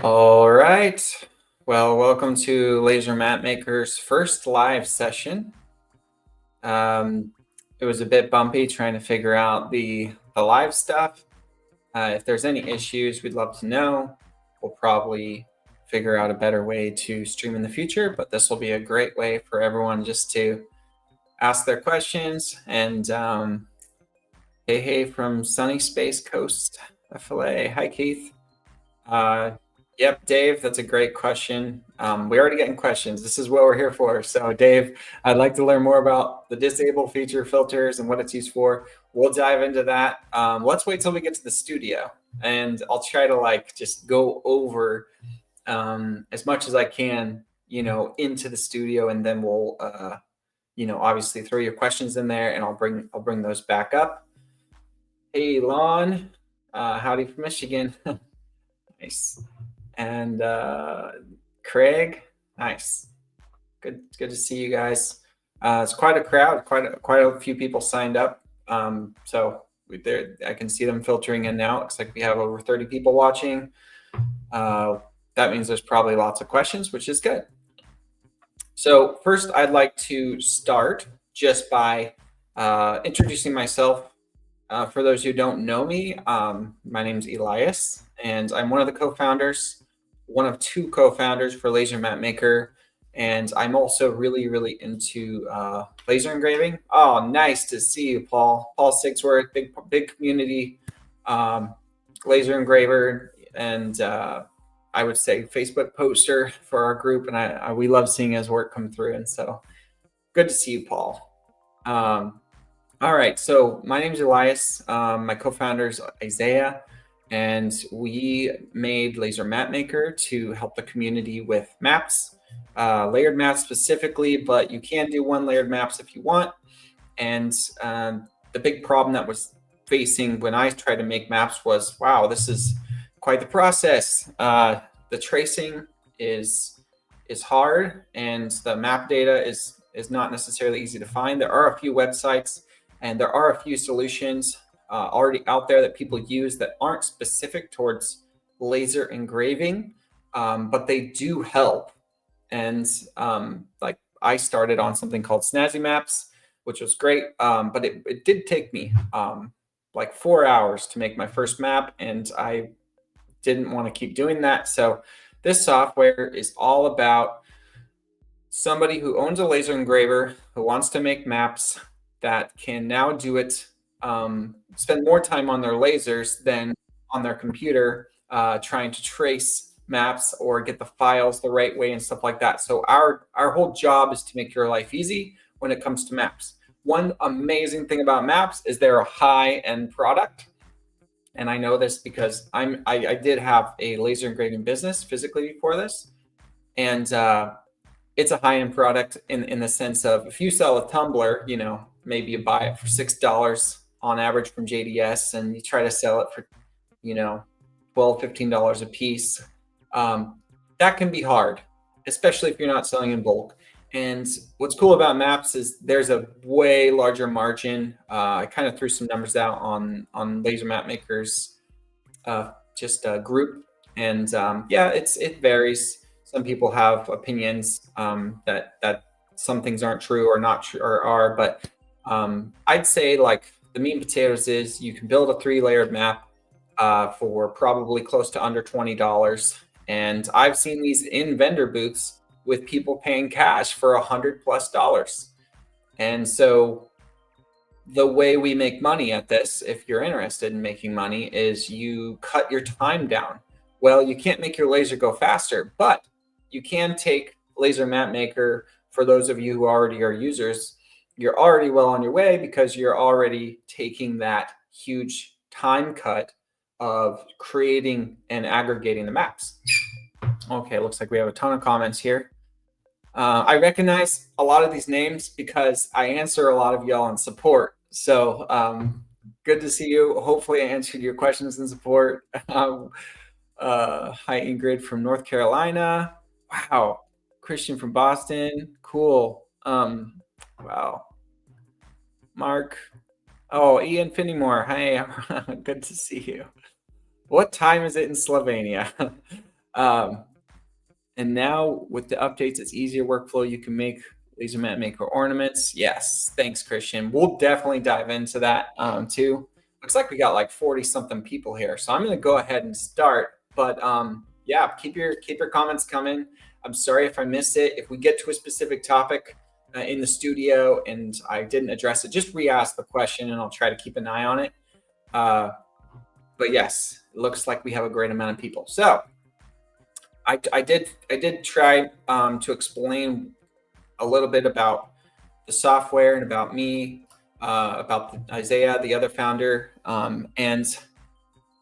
All right. Well, welcome to Laser Map Maker's first live session. It was a bit bumpy trying to figure out the live stuff. If there's any issues, we'd love to know. We'll probably figure out a better way to stream in the future, but this will be a great way for everyone just to ask their questions. And hey from sunny Space Coast, FLA. Hi, Keith. Yep, Dave, that's a great question. We're already getting questions. This is what we're here for. So, Dave, I'd like to learn more about the disable feature filters and what it's used for. We'll dive into that. Let's wait till we get to the studio, and I'll try to just go over as much as I can, into the studio, and then we'll, obviously throw your questions in there, and I'll bring those back up. Hey, Lon, howdy from Michigan. Nice. And Craig, nice. Good to see you guys. It's quite a crowd. Quite a few people signed up. So I can see them filtering in now. Looks like we have over 30 people watching. That means there's probably lots of questions, which is good. So first, I'd like to start just by introducing myself. For those who don't know me, my name is Elias, and I'm one of the co-founders, one of two co-founders for Laser Map Maker, and I'm also really, really into laser engraving. Oh, nice to see you, Paul. Paul Sigsworth, big community um, laser engraver, and I would say Facebook poster for our group, and we love seeing his work come through. And so, good to see you, Paul. All right, so my name is Elias. My co-founder is Isaiah, and we made Laser Map Maker to help the community with maps, layered maps specifically, but you can do one layered maps if you want. And the big problem that was facing when I tried to make maps was, wow, this is quite the process. The tracing is hard, and the map data is not necessarily easy to find. There are a few websites and there are a few solutions already out there that people use that aren't specific towards laser engraving, but they do help. And like I started on something called Snazzy Maps, which was great, but it did take me like 4 hours to make my first map, and I didn't want to keep doing that. So this software is all about somebody who owns a laser engraver who wants to make maps that can now do it, spend more time on their lasers than on their computer trying to trace maps or get the files the right way and stuff like that. So our whole job is to make your life easy when it comes to maps. One amazing thing about maps is they're a high-end product. And I know this because I did have a laser engraving business physically before this. And it's a high-end product in the sense of if you sell a tumbler, you know, maybe you buy it for $6 on average from JDS, and you try to sell it for, you know, $12, $15 a piece. That can be hard, especially if you're not selling in bulk. And what's cool about maps is there's a way larger margin. I kind of threw some numbers out on Laser Map Makers, just a group, and yeah, it varies. Some people have opinions that some things aren't true or not true or are, but I'd say like the meat and potatoes is you can build a 3-layered map for probably close to under $20. And I've seen these in vendor booths with people paying cash for $100+. And so the way we make money at this, if you're interested in making money, is you cut your time down. Well, you can't make your laser go faster, but you can take Laser Map Maker. For those of you who already are users, you're already well on your way because you're already taking that huge time cut of creating and aggregating the maps. Okay, looks like we have a ton of comments here. I recognize a lot of these names because I answer a lot of y'all in support. So good to see you. Hopefully I answered your questions in support. Hi, Ingrid from North Carolina. Wow. Christian from Boston. Cool. Wow. Mark. Oh, Ian Finnymore. Hey, good to see you. What time is it in Slovenia? And now with the updates, it's easier workflow. You can make Laser Map Maker ornaments. Yes, thanks, Christian. We'll definitely dive into that too. Looks like we got like 40 something people here. So I'm going to go ahead and start. But yeah, keep your comments coming. I'm sorry if I missed it. If we get to a specific topic in the studio and I didn't address it, just re-ask the question and I'll try to keep an eye on it. But yes, it looks like we have a great amount of people. So I did try to explain a little bit about the software and about me, about Isaiah, the other founder, and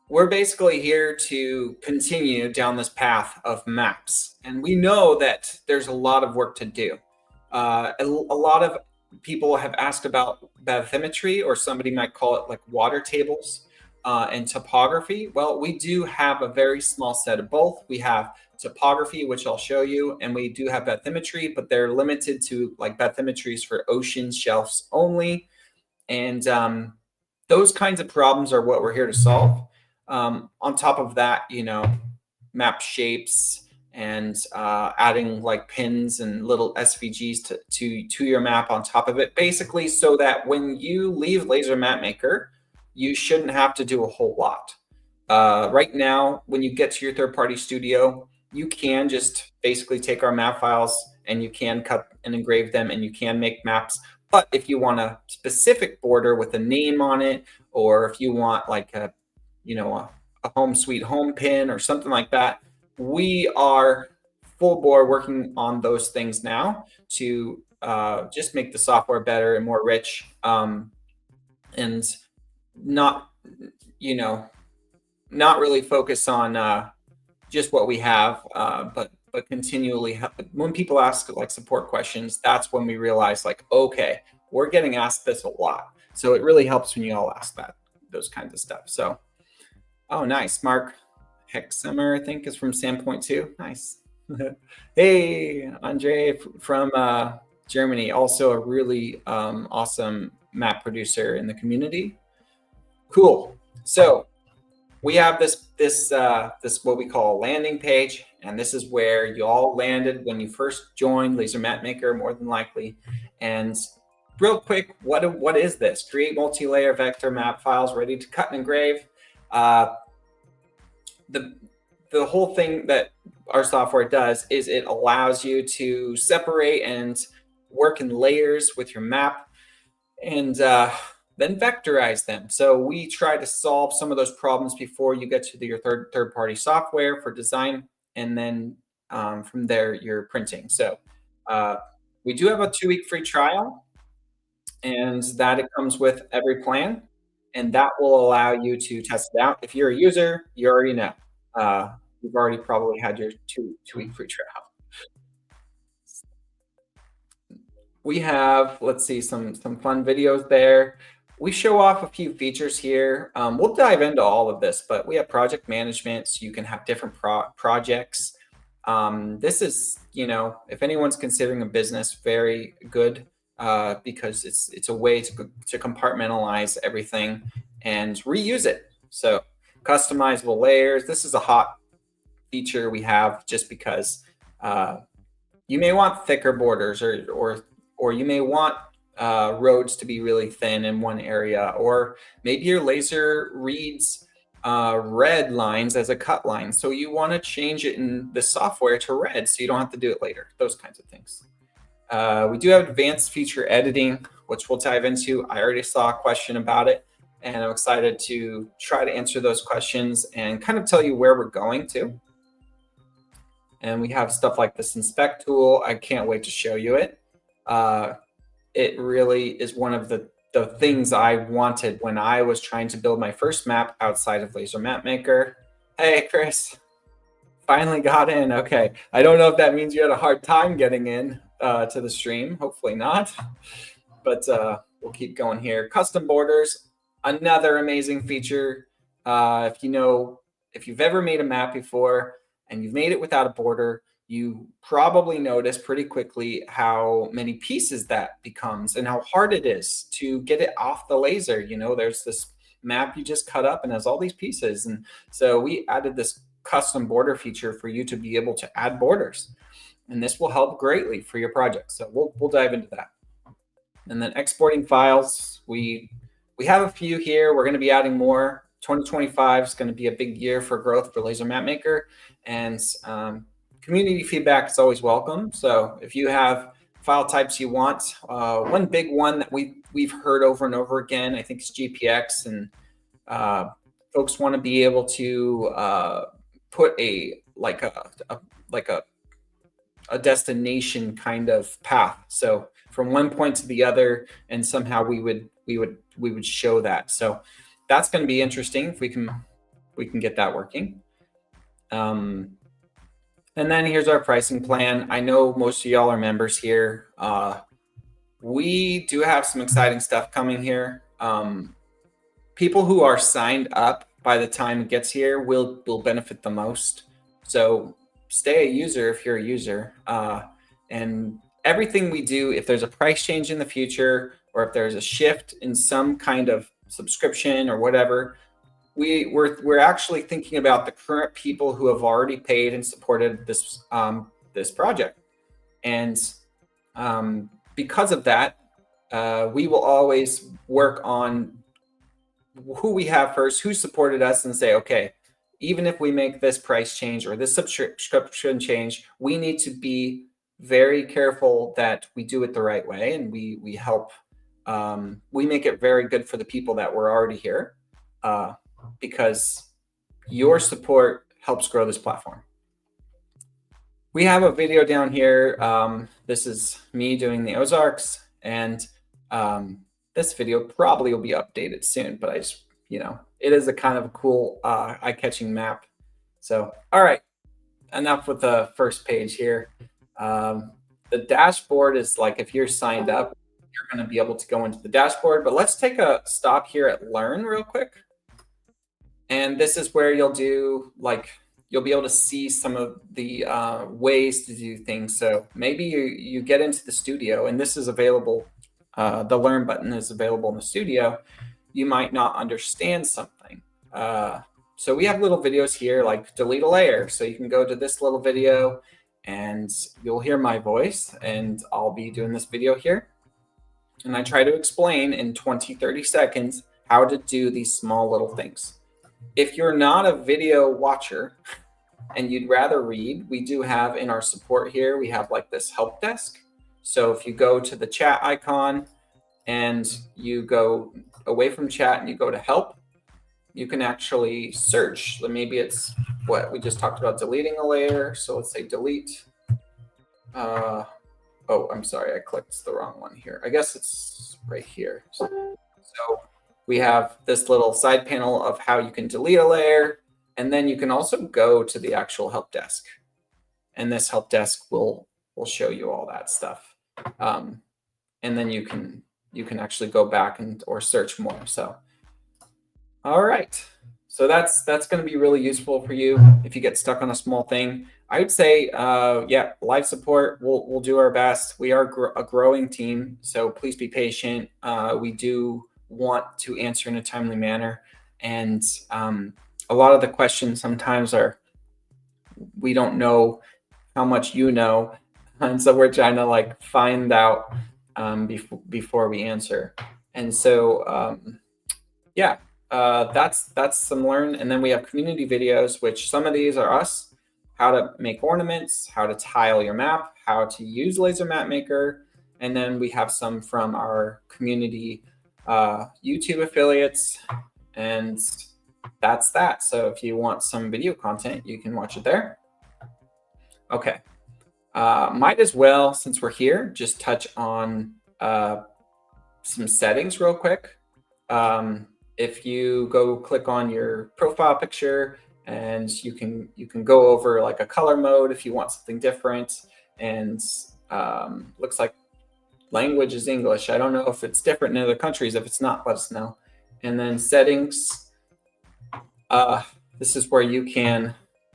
we're basically here to continue down this path of maps. And we know that there's a lot of work to do. A lot of people have asked about bathymetry, or somebody might call it like water tables and topography. Well, we do have a very small set of both. We have topography, which I'll show you, and we do have bathymetry, but they're limited to like bathymetries for ocean shelves only. And those kinds of problems are what we're here to solve. On top of that, you know, map shapes and adding like pins and little SVGs to your map on top of it, basically so that when you leave Laser Map Maker, you shouldn't have to do a whole lot. Right now, when you get to your third-party studio, you can just basically take our map files and you can cut and engrave them and you can make maps. But if you want a specific border with a name on it, or if you want like a, a home sweet home pin or something like that, we are full bore working on those things now to just make the software better and more rich, and not, you know, not really focus on just what we have, but continually when people ask like support questions, that's when we realize like, okay, we're getting asked this a lot. So it really helps when you all ask those kinds of stuff. So, oh, nice. Mark Hexemer, I think, is from Sandpoint too. Nice. Hey, Andre from Germany, also a really awesome map producer in the community. Cool. So we have this what we call a landing page, and this is where you all landed when you first joined Laser Map Maker, more than likely. And real quick, what is this? Create multi-layer vector map files ready to cut and engrave. The whole thing that our software does is it allows you to separate and work in layers with your map, and then vectorize them. So we try to solve some of those problems before you get to your third-party software for design, and then from there you're printing. So we do have a 2-week free trial, and that it comes with every plan, and that will allow you to test it out. If you're a user, you already know. You've already probably had your two-week free trial. We have, let's see, some fun videos there. We show off a few features here. We'll dive into all of this, but we have project management, so you can have different projects. This is, if anyone's considering a business, very good, because it's a way to compartmentalize everything and reuse it. So customizable layers. This is a hot feature we have just because you may want thicker borders, or you may want roads to be really thin in one area, or maybe your laser reads red lines as a cut line, so you want to change it in the software to red so you don't have to do it later. Those kinds of things. We do have advanced feature editing, which we'll dive into. I already saw a question about it, and I'm excited to try to answer those questions and kind of tell you where we're going to. And we have stuff like this inspect tool. I can't wait to show you it. It really is one of the things I wanted when I was trying to build my first map outside of Laser Map Maker. Hey, Chris, finally got in. Okay, I don't know if that means you had a hard time getting in to the stream. Hopefully not, but we'll keep going here. Custom borders, another amazing feature. If you've ever made a map before and you've made it without a border, you probably notice pretty quickly how many pieces that becomes and how hard it is to get it off the laser. There's this map you just cut up and has all these pieces. And so we added this custom border feature for you to be able to add borders. And this will help greatly for your project. So we'll dive into that. And then exporting files, we have a few here. We're going to be adding more. 2025 is going to be a big year for growth for Laser Map Maker, and community feedback is always welcome. So if you have file types you want, one big one that we've heard over and over again, I think, is GPX, and folks want to be able to put a destination kind of path. So from one point to the other, and somehow we would show that. So that's going to be interesting if we can get that working. And then here's our pricing plan. I know most of y'all are members here. We do have some exciting stuff coming here. People who are signed up by the time it gets here will benefit the most. So stay a user if you're a user. And everything we do, if there's a price change in the future, or if there's a shift in some kind of subscription or whatever, we're actually thinking about the current people who have already paid and supported this this project, and because of that, we will always work on who we have first, who supported us, and say, okay, even if we make this price change or this subscription change, we need to be very careful that we do it the right way, and we help. We make it very good for the people that were already here, because your support helps grow this platform. We have a video down here. This is me doing the Ozarks, and this video probably will be updated soon, but I just, it is a kind of a cool, eye-catching map. So, all right, enough with the first page here. The dashboard is like, if you're signed up, you're going to be able to go into the dashboard, but let's take a stop here at Learn real quick. And this is where you'll be able to see some of the ways to do things. So maybe you get into the studio, and this is available. The Learn button is available in the studio. You might not understand something. So we have little videos here like delete a layer. So you can go to this little video and you'll hear my voice, and I'll be doing this video here. And I try to explain in 20-30 seconds how to do these small little things. If you're not a video watcher and you'd rather read, we do have in our support here, we have like this help desk. So if you go to the chat icon and you go away from chat and you go to help, you can actually search. Maybe it's what we just talked about, deleting a layer. So let's say delete. Oh, I'm sorry, I clicked the wrong one here. I guess it's right here. So we have this little side panel of how you can delete a layer, and then you can also go to the actual help desk, and this help desk will show you all that stuff. And then you can actually go back or search more. So, all right. So that's going to be really useful for you if you get stuck on a small thing. I would say, yeah, live support. We'll do our best. We are a growing team, so please be patient. We do want to answer in a timely manner, and a lot of the questions sometimes are we don't know how much you know, and so we're trying to like find out before we answer. And so yeah, that's some Learn. And then we have community videos, which some of these are us, how to make ornaments, how to tile your map, how to use Laser Map Maker. And then we have some from our community YouTube affiliates, and that's that. So if you want some video content, you can watch it there. Okay. Might as well, since we're here, just touch on some settings real quick. If you go click on your profile picture, and you can go over like a color mode if you want something different, and looks like language is English. I don't know if it's different in other countries. If it's not, let us know. And then settings, this is where you can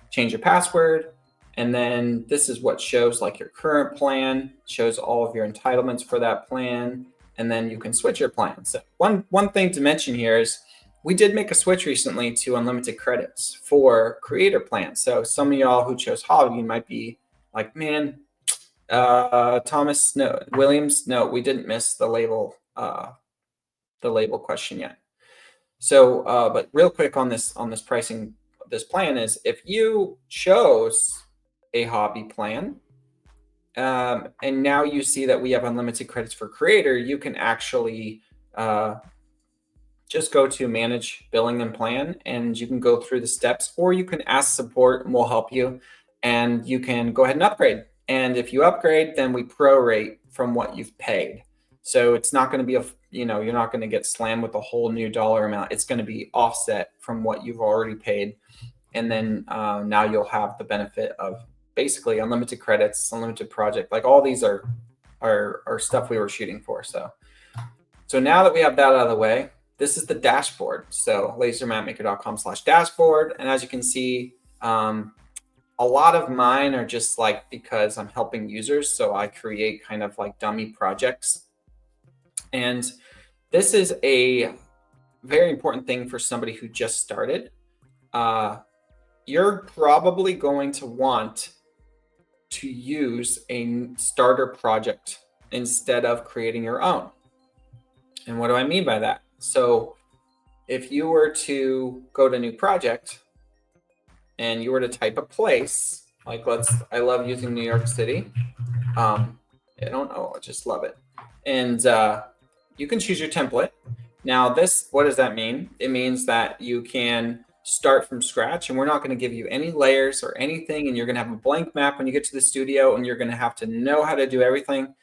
change your password. And then this is what shows like your current plan, shows all of your entitlements for that plan. And then you can switch your plan. So one thing to mention here is we did make a switch recently to unlimited credits for creator plans. So some of y'all who chose hobby might be like, man, Thomas Williams, no, we didn't miss the label question yet. So but real quick on this pricing, this plan is if you chose a hobby plan, and now you see that we have unlimited credits for creator, you can actually just go to manage billing and plan, and you can go through the steps, or you can ask support and we'll help you, and you can go ahead and upgrade. And if you upgrade, then we prorate from what you've paid. So it's not going to be you're not going to get slammed with a whole new dollar amount. It's going to be offset from what you've already paid. And then now you'll have the benefit of basically unlimited credits, unlimited project. Like all these are stuff we were shooting for. So now that we have that out of the way, this is the dashboard. So lasermapmaker.com/dashboard. And as you can see, a lot of mine are just like because I'm helping users. So I create kind of like dummy projects. And this is a very important thing for somebody who just started. You're probably going to want to use a starter project instead of creating your own. And what do I mean by that? So if you were to go to new project and you were to type a place, like I love using New York City. I don't know, I just love it. And you can choose your template. Now this, what does that mean? It means that you can start from scratch, and we're not going to give you any layers or anything, and you're going to have a blank map when you get to the studio, and you're going to have to know how to do everything.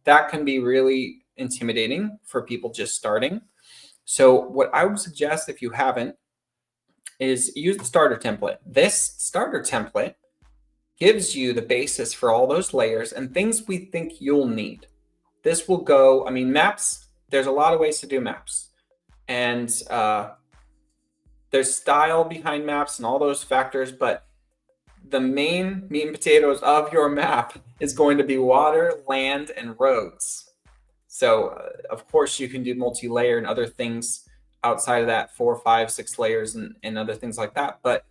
That can be really intimidating for people just starting. So what I would suggest, if you haven't, is use the starter template. This starter template gives you the basis for all those layers and things we think you'll need. This will go, I mean, maps, there's a lot of ways to do maps. And there's style behind maps and all those factors, but the main meat and potatoes of your map is going to be water, land, and roads. So of course you can do multi-layer and other things outside of that, 4, 5, 6 layers and other things like that. But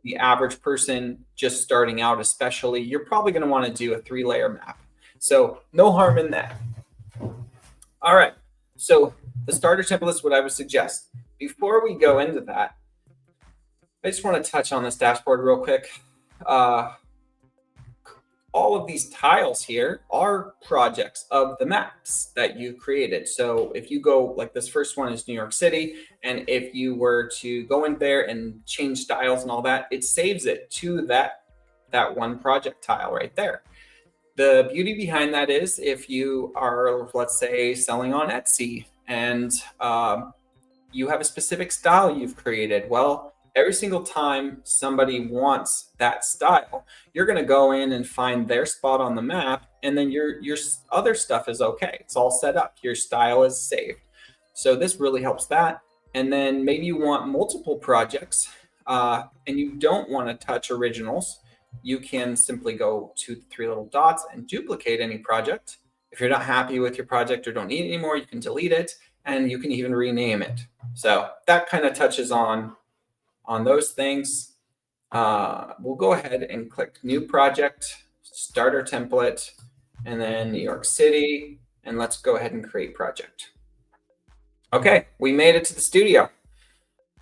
the average person just starting out, especially, you're probably going to want to do a 3-layer map. So no harm in that. All right. So the starter template is what I would suggest. Before we go into that, I just want to touch on this dashboard real quick. All of these tiles here are projects of the maps that you created. So if you go, like this first one is New York City, and if you were to go in there and change styles and all that, it saves it to that one project tile right there. The beauty behind that is if you are, let's say, selling on Etsy and you have a specific style you've created, well, every single time somebody wants that style, you're going to go in and find their spot on the map, and then your other stuff is okay. It's all set up. Your style is saved. So this really helps that. And then maybe you want multiple projects and you don't want to touch originals. You can simply go to the 3 little dots and duplicate any project. If you're not happy with your project or don't need it anymore, you can delete it, and you can even rename it. So that kind of touches on those things. We'll go ahead and click New Project, Starter Template, and then New York City, and let's go ahead and create project. Okay, we made it to the studio.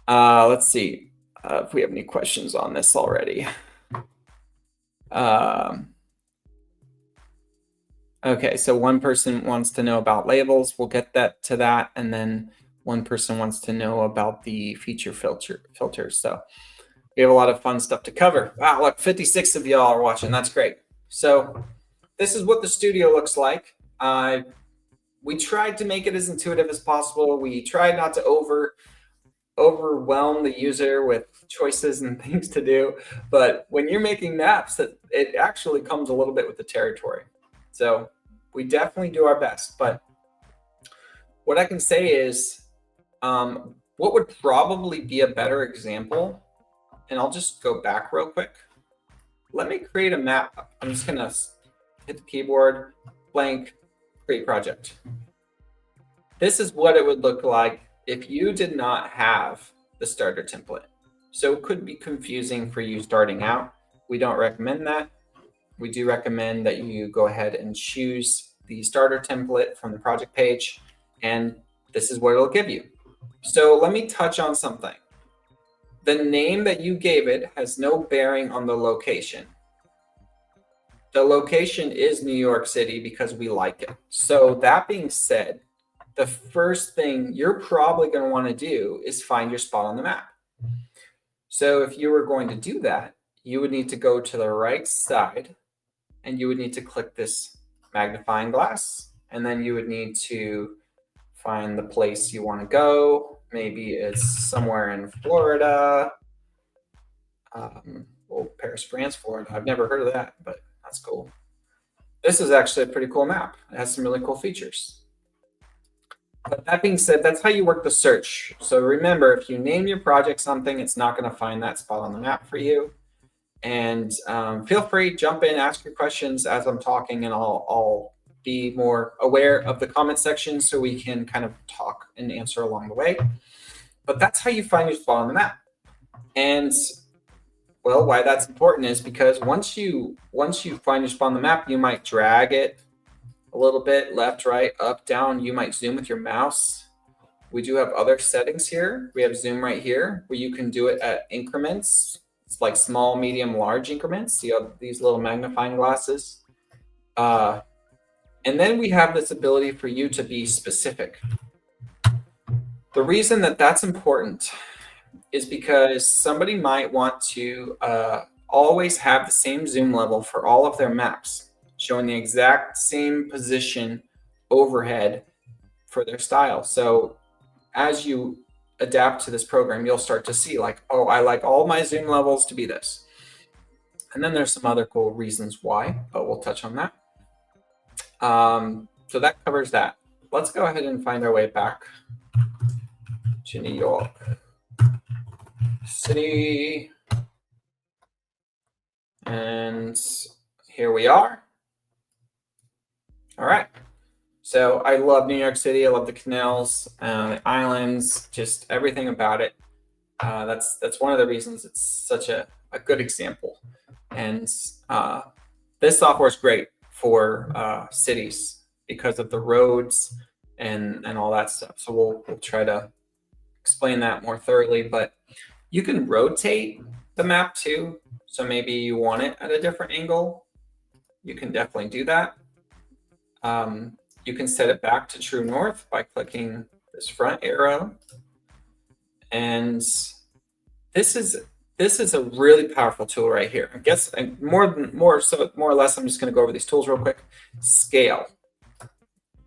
Let's see if we have any questions on this already. Okay, so one person wants to know about labels. We'll get to that, and then one person wants to know about the feature filters. So we have a lot of fun stuff to cover. Wow, look, 56 of y'all are watching. That's great. So this is what the studio looks like. We tried to make it as intuitive as possible. We tried not to overwhelm the user with choices and things to do. But when you're making maps, it actually comes a little bit with the territory. So we definitely do our best. But what I can say is what would probably be a better example, and I'll just go back real quick. Let me create a map. I'm just going to hit the keyboard, blank, create project. This is what it would look like if you did not have the starter template. So it could be confusing for you starting out. We don't recommend that. We do recommend that you go ahead and choose the starter template from the project page, and this is what it'll give you. So let me touch on something. The name that you gave it has no bearing on the location. The location is New York City because we like it. So that being said, the first thing you're probably going to want to do is find your spot on the map. So if you were going to do that, you would need to go to the right side and you would need to click this magnifying glass, and then you would need to find the place you want to go. Maybe it's somewhere in Florida. Paris, France, Florida. I've never heard of that, but that's cool. This is actually a pretty cool map. It has some really cool features. But that being said, that's how you work the search. So remember, if you name your project something, it's not going to find that spot on the map for you. And feel free, jump in, ask your questions as I'm talking, and I'll be more aware of the comment section so we can kind of talk and answer along the way. But that's how you find your spot on the map. And well, why that's important is because once you find your spot on the map, you might drag it a little bit, left, right, up, down. You might zoom with your mouse. We do have other settings here. We have zoom right here where you can do it at increments. It's like small, medium, large increments. See these little magnifying glasses? And then we have this ability for you to be specific. The reason that that's important is because somebody might want to always have the same zoom level for all of their maps, showing the exact same position overhead for their style. So as you adapt to this program, you'll start to see like, oh, I like all my zoom levels to be this. And then there's some other cool reasons why, but we'll touch on that. So that covers that. Let's go ahead and find our way back to New York City. And here we are. All right. So I love New York City. I love the canals, the islands, just everything about it. That's one of the reasons it's such a good example. And this software is great for cities because of the roads and all that stuff. So we'll try to explain that more thoroughly. But you can rotate the map too. So maybe you want it at a different angle. You can definitely do that. You can set it back to true north by clicking this front arrow. And this is a really powerful tool right here. I guess more or less, I'm just going to go over these tools real quick. Scale.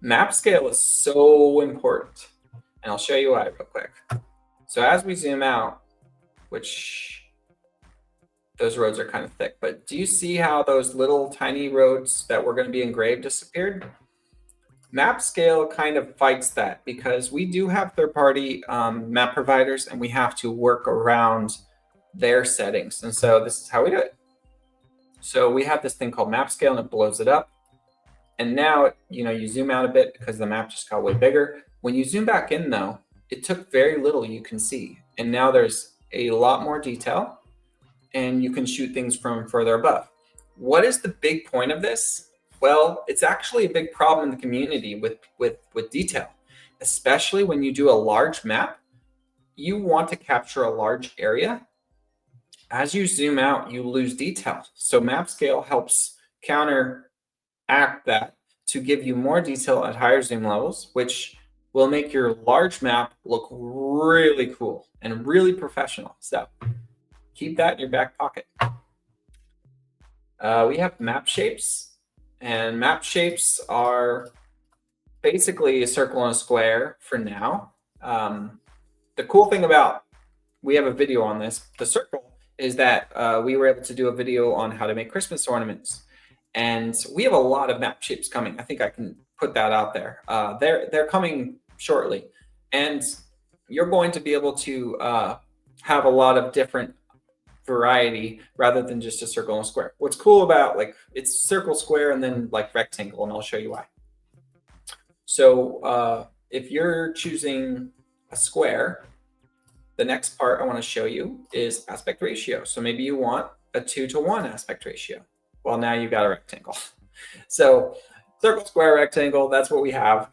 Map scale is so important. And I'll show you why real quick. So as we zoom out, which those roads are kind of thick, but do you see how those little tiny roads that were going to be engraved disappeared? Map scale kind of fights that because we do have third-party map providers and we have to work around their settings. And so this is how we do it. So we have this thing called map scale and it blows it up. And now, you zoom out a bit because the map just got way bigger. When you zoom back in though, it took very little you can see. And now there's a lot more detail and you can shoot things from further above. What is the big point of this? Well, it's actually a big problem in the community with detail, especially when you do a large map. You want to capture a large area. As you zoom out, you lose detail. So map scale helps counteract that to give you more detail at higher zoom levels, which will make your large map look really cool and really professional. So keep that in your back pocket. We have map shapes. And map shapes are basically a circle and a square for now. The cool thing about, we have a video on this, the circle, is that we were able to do a video on how to make Christmas ornaments. And we have a lot of map shapes coming. I think I can put that out there. They're coming shortly. And you're going to be able to have a lot of different variety rather than just a circle and a square. What's cool about it's circle, square, and then rectangle, and I'll show you why. So if you're choosing a square, the next part I want to show you is aspect ratio. So maybe you want a 2:1 aspect ratio. Well, now you've got a rectangle. So circle, square, rectangle, that's what we have.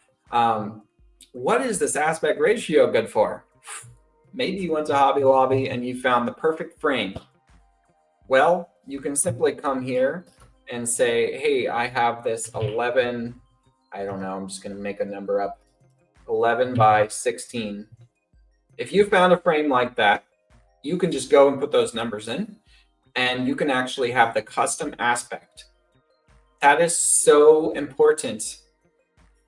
What is this aspect ratio good for? Maybe you went to Hobby Lobby and you found the perfect frame. Well, you can simply come here and say, hey, I have this 11, I don't know, I'm just going to make a number up, 11 by 16. If you found a frame like that, you can just go and put those numbers in and you can actually have the custom aspect. That is so important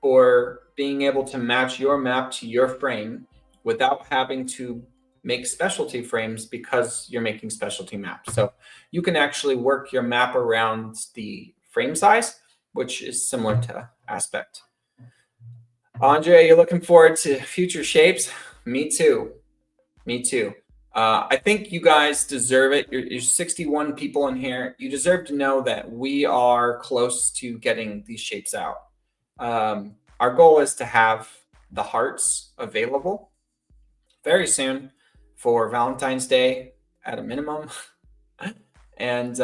for being able to match your map to your frame without having to make specialty frames because you're making specialty maps. So you can actually work your map around the frame size, which is similar to aspect. Andre, you're looking forward to future shapes? Me too. Me too. I think you guys deserve it. You're 61 people in here. You deserve to know that we are close to getting these shapes out. Our goal is to have the hearts available very soon for Valentine's Day at a minimum. And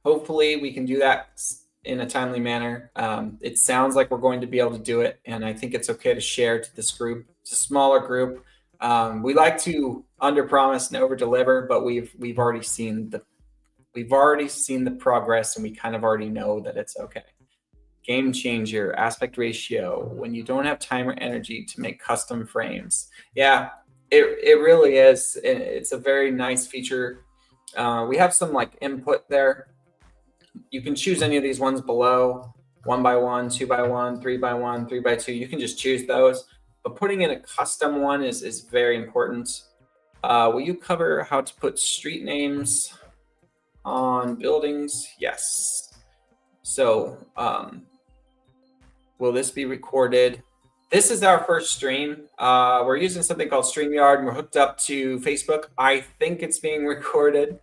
hopefully we can do that in a timely manner. It sounds like we're going to be able to do it. And I think it's okay to share to this group It's a smaller group. We like to underpromise and overdeliver, but we've already seen the progress, and we kind of already know that it's okay. Game changer, aspect ratio, when you don't have time or energy to make custom frames. Yeah, it really is. It's a very nice feature. We have some like input there. You can choose any of these ones below, 1x1, 2x1, 3x1, 3x2. You can just choose those. But putting in a custom one is very important. Will you cover how to put street names on buildings? Yes. So will this be recorded? This is our first stream. We're using something called StreamYard, and we're hooked up to Facebook. I think it's being recorded.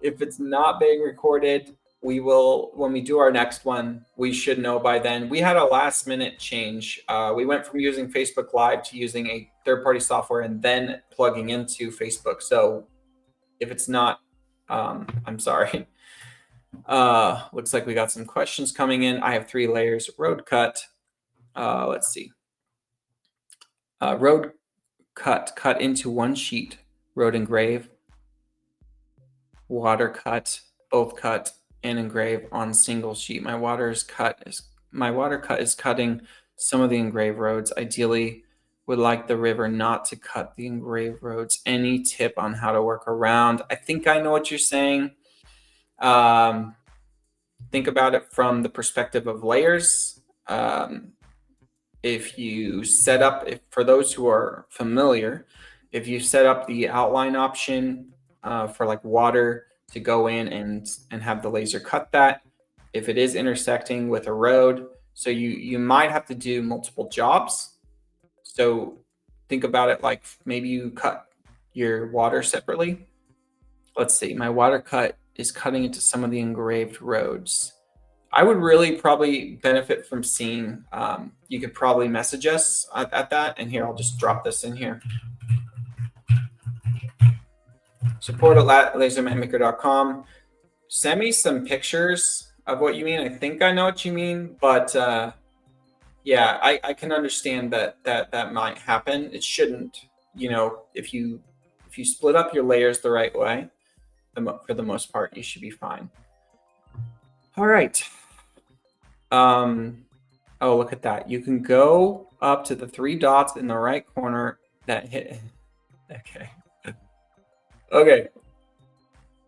If it's not being recorded, we will, when we do our next one, we should know by then. We had a last minute change. We went from using Facebook Live to using a third-party software and then plugging into Facebook. So if it's not, I'm sorry. Looks like we got some questions coming in. I have 3 layers. Road cut. Let's see. Road cut into one sheet. Road engrave. Water cut, both cut and engrave on single sheet. My water cut is cutting some of the engraved roads. Ideally, would like the river not to cut the engraved roads. Any tip on how to work around? I think I know what you're saying. Think about it from the perspective of layers. If you set up, for those who are familiar, if you set up the outline option for like water to go in and have the laser cut that, if it is intersecting with a road, so you might have to do multiple jobs. So think about it like maybe you cut your water separately. Let's see, my water cut is cutting into some of the engraved roads. I would really probably benefit from seeing, you could probably message us at that. And here, I'll just drop this in here. support@lasermatmaker.com. Send me some pictures of what you mean. I think I know what you mean, but yeah, I can understand that might happen. It shouldn't, if you split up your layers the right way, for the most part, you should be fine. All right. Oh, look at that. You can go up to the 3 dots in the right corner that hit. Okay. Okay.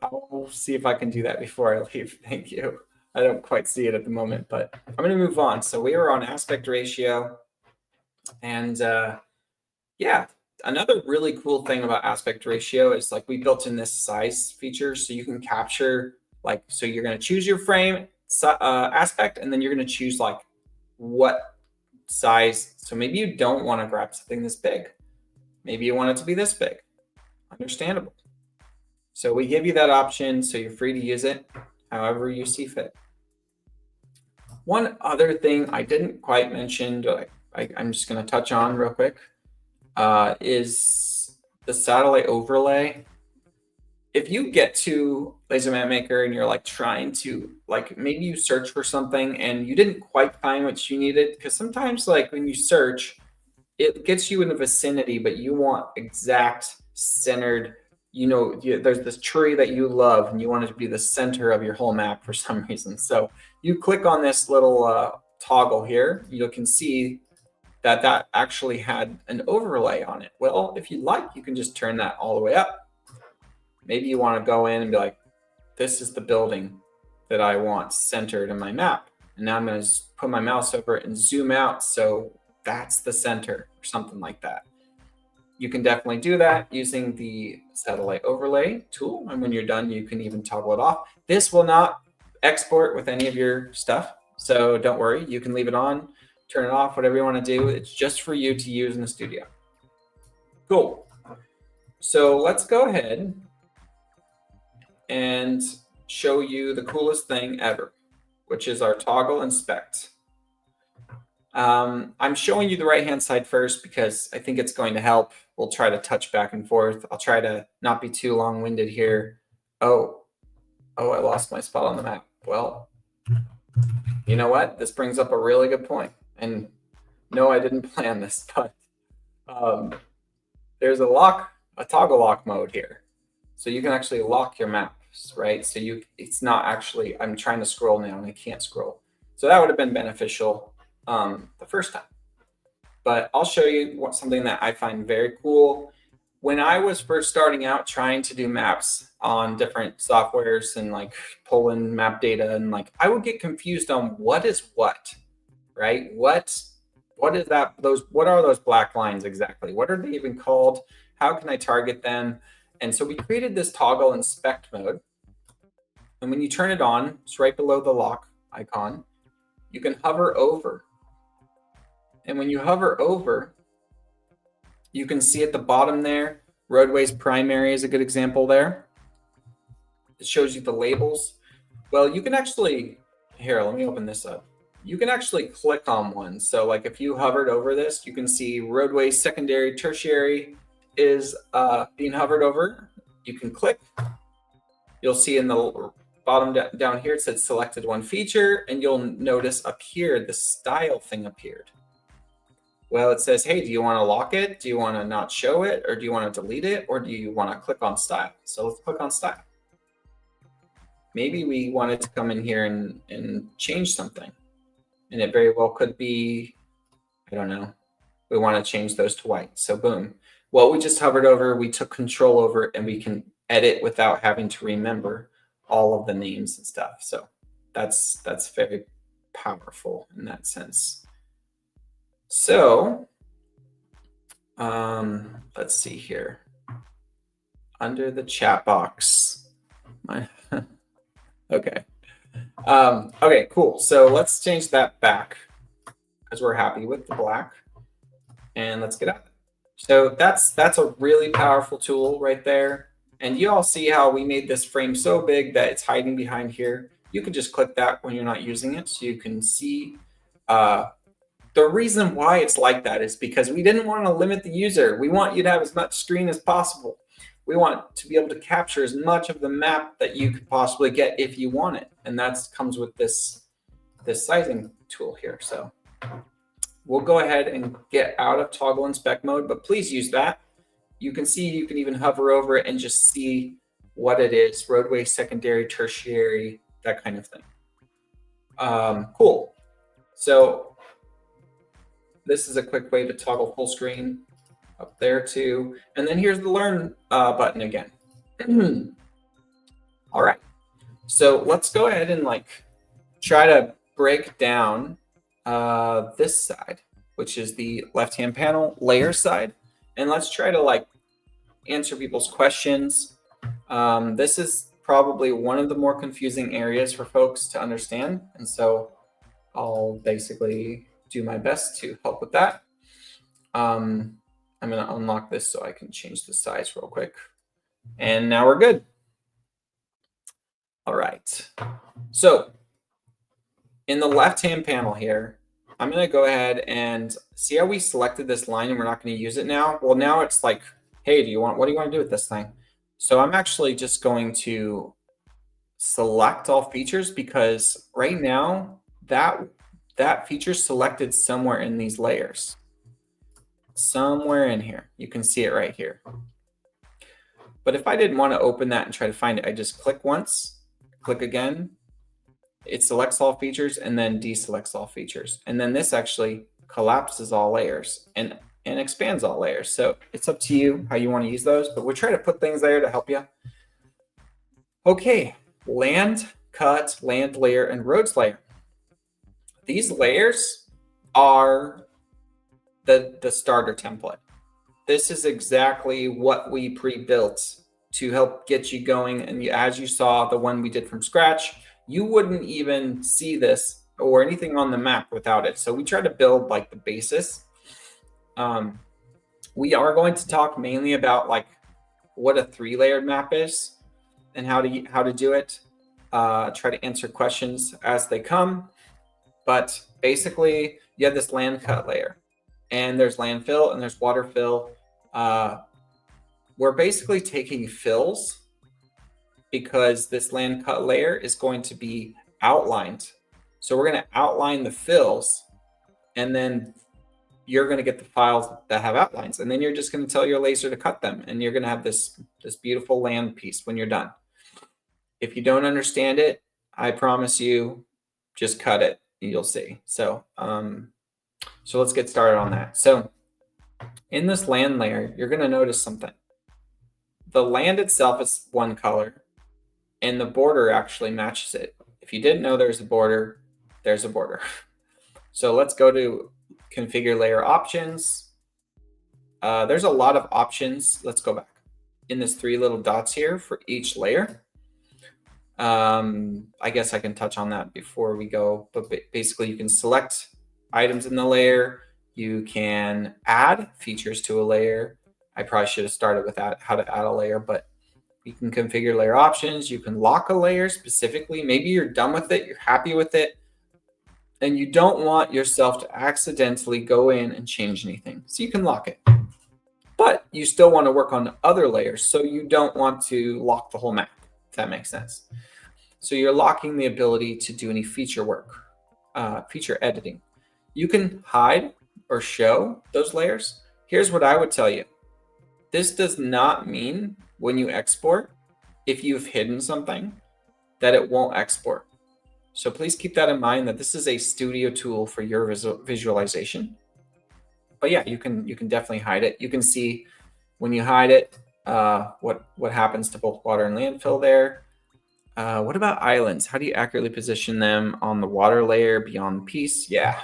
I'll see if I can do that before I leave. Thank you. I don't quite see it at the moment, but I'm going to move on. So we are on aspect ratio. And yeah, another really cool thing about aspect ratio is like we built in this size feature, so you can capture so you're going to choose your frame aspect, and then you're going to choose like what size. So maybe you don't want to grab something this big. Maybe you want it to be this big. Understandable. So we give you that option, so you're free to use it however you see fit. One other thing I didn't quite mention, but I'm just going to touch on real quick, is the satellite overlay. If you get to Laser Map Maker and you're like trying to, like maybe you search for something and you didn't quite find what you needed, because sometimes like when you search, it gets you in the vicinity, but you want exact centered, there's this tree that you love and you want it to be the center of your whole map for some reason. So you click on this little toggle here, you can see that actually had an overlay on it. Well, if you'd like, you can just turn that all the way up. Maybe you want to go in and be like, this is the building that I want centered in my map. And now I'm going to put my mouse over it and zoom out. So that's the center or something like that. You can definitely do that using the satellite overlay tool. And when you're done, you can even toggle it off. This will not export with any of your stuff. So don't worry, you can leave it on, turn it off, whatever you want to do. It's just for you to use in the studio. Cool. So let's go ahead and show you the coolest thing ever, which is our toggle inspect. I'm showing you the right-hand side first because I think it's going to help. We'll try to touch back and forth. I'll try to not be too long-winded here. Oh, I lost my spot on the map. Well, you know what? This brings up a really good point. And no, I didn't plan this, but Um, there's a toggle lock mode here. So you can actually lock your maps, right? So it's not actually, I'm trying to scroll now and I can't scroll. So that would have been beneficial the first time. But I'll show you something that I find very cool. When I was first starting out trying to do maps on different softwares and like pull in map data, and like I would get confused on what is what, right? What is that? What are those black lines exactly? What are they even called? How can I target them? And so we created this toggle inspect mode. And when you turn it on, it's right below the lock icon. You can hover over. And when you hover over, you can see at the bottom there, roadways primary is a good example there. It shows you the labels. Well, you can actually, here, let me open this up. You can actually click on one. So like if you hovered over this, you can see roadway secondary, tertiary is being hovered over. You can click. You'll see in the bottom down here, it said selected one feature, and you'll notice up here, the style thing appeared. Well, it says, hey, do you want to lock it? Do you want to not show it? Or do you want to delete it? Or do you want to click on style? So let's click on style. Maybe we wanted to come in here and change something. And it very well could be, I don't know, we want to change those to white. So boom. What we just hovered over, we took control over it, and we can edit without having to remember all of the names and stuff. So that's very powerful in that sense. So let's see here. Under the chat box. Okay. Okay, cool. So let's change that back because we're happy with the black. And let's get out. So that's a really powerful tool right there. And you all see how we made this frame so big that it's hiding behind here. You can just click that when you're not using it, so you can see. The reason why it's like that is because we didn't want to limit the user. We want you to have as much screen as possible. We want to be able to capture as much of the map that you could possibly get if you want it. And that comes with this sizing tool here. So we'll go ahead and get out of toggle inspect mode, but please use that. You can see, you can even hover over it and just see what it is, roadway, secondary, tertiary, that kind of thing. Cool. So this is a quick way to toggle full screen up there too. And then here's the learn button again. All right. So let's go ahead and like try to break down this side, which is the left-hand panel layer side. And let's try to like answer people's questions. This is probably one of the more confusing areas for folks to understand. And so I'll basically do my best to help with that. I'm going to unlock this so I can change the size real quick. And now we're good. All right. So in the left-hand panel here, I'm going to go ahead and see how we selected this line and we're not going to use it now. Well, now it's like, hey, what do you want to do with this thing? So I'm actually just going to select all features because right now that feature selected somewhere in these layers. Somewhere in here. You can see it right here. But if I didn't want to open that and try to find it, I just click once, click again. It selects all features and then deselects all features. And then this actually collapses all layers and expands all layers. So it's up to you how you want to use those, but we're trying to put things there to help you. Okay, land, cut, land layer, and roads layer. These layers are the starter template. This is exactly what we pre-built to help get you going. And as you saw, the one we did from scratch, you wouldn't even see this or anything on the map without it. So we try to build like the basis. We are going to talk mainly about like what a 3-layered map is and how to do it. Try to answer questions as they come. But basically, you have this land cut layer, and there's landfill and there's water fill. We're basically taking fills because this land cut layer is going to be outlined. So we're going to outline the fills, and then you're going to get the files that have outlines, and then you're just going to tell your laser to cut them, and you're going to have this beautiful land piece when you're done. If you don't understand it, I promise you, just cut it. You'll see. So let's get started on that. So in this land layer, you're going to notice something. The land itself is one color, and the border actually matches it. If you didn't know there's a border, there's a border. So let's go to configure layer options. There's a lot of options. Let's go back. In this 3 little dots here for each layer. I guess I can touch on that before we go, but basically you can select items in the layer. You can add features to a layer. I probably should have started with that, how to add a layer, but you can configure layer options. You can lock a layer specifically. Maybe you're done with it, you're happy with it, and you don't want yourself to accidentally go in and change anything. So you can lock it. But you still want to work on other layers, so you don't want to lock the whole map, if that makes sense. So you're locking the ability to do any feature work, feature editing. You can hide or show those layers. Here's what I would tell you. This does not mean when you export, if you've hidden something, that it won't export. So please keep that in mind, that this is a studio tool for your visualization. But yeah, you can definitely hide it. You can see when you hide it, what happens to both water and landfill there. What about islands? How do you accurately position them on the water layer beyond the piece? Yeah.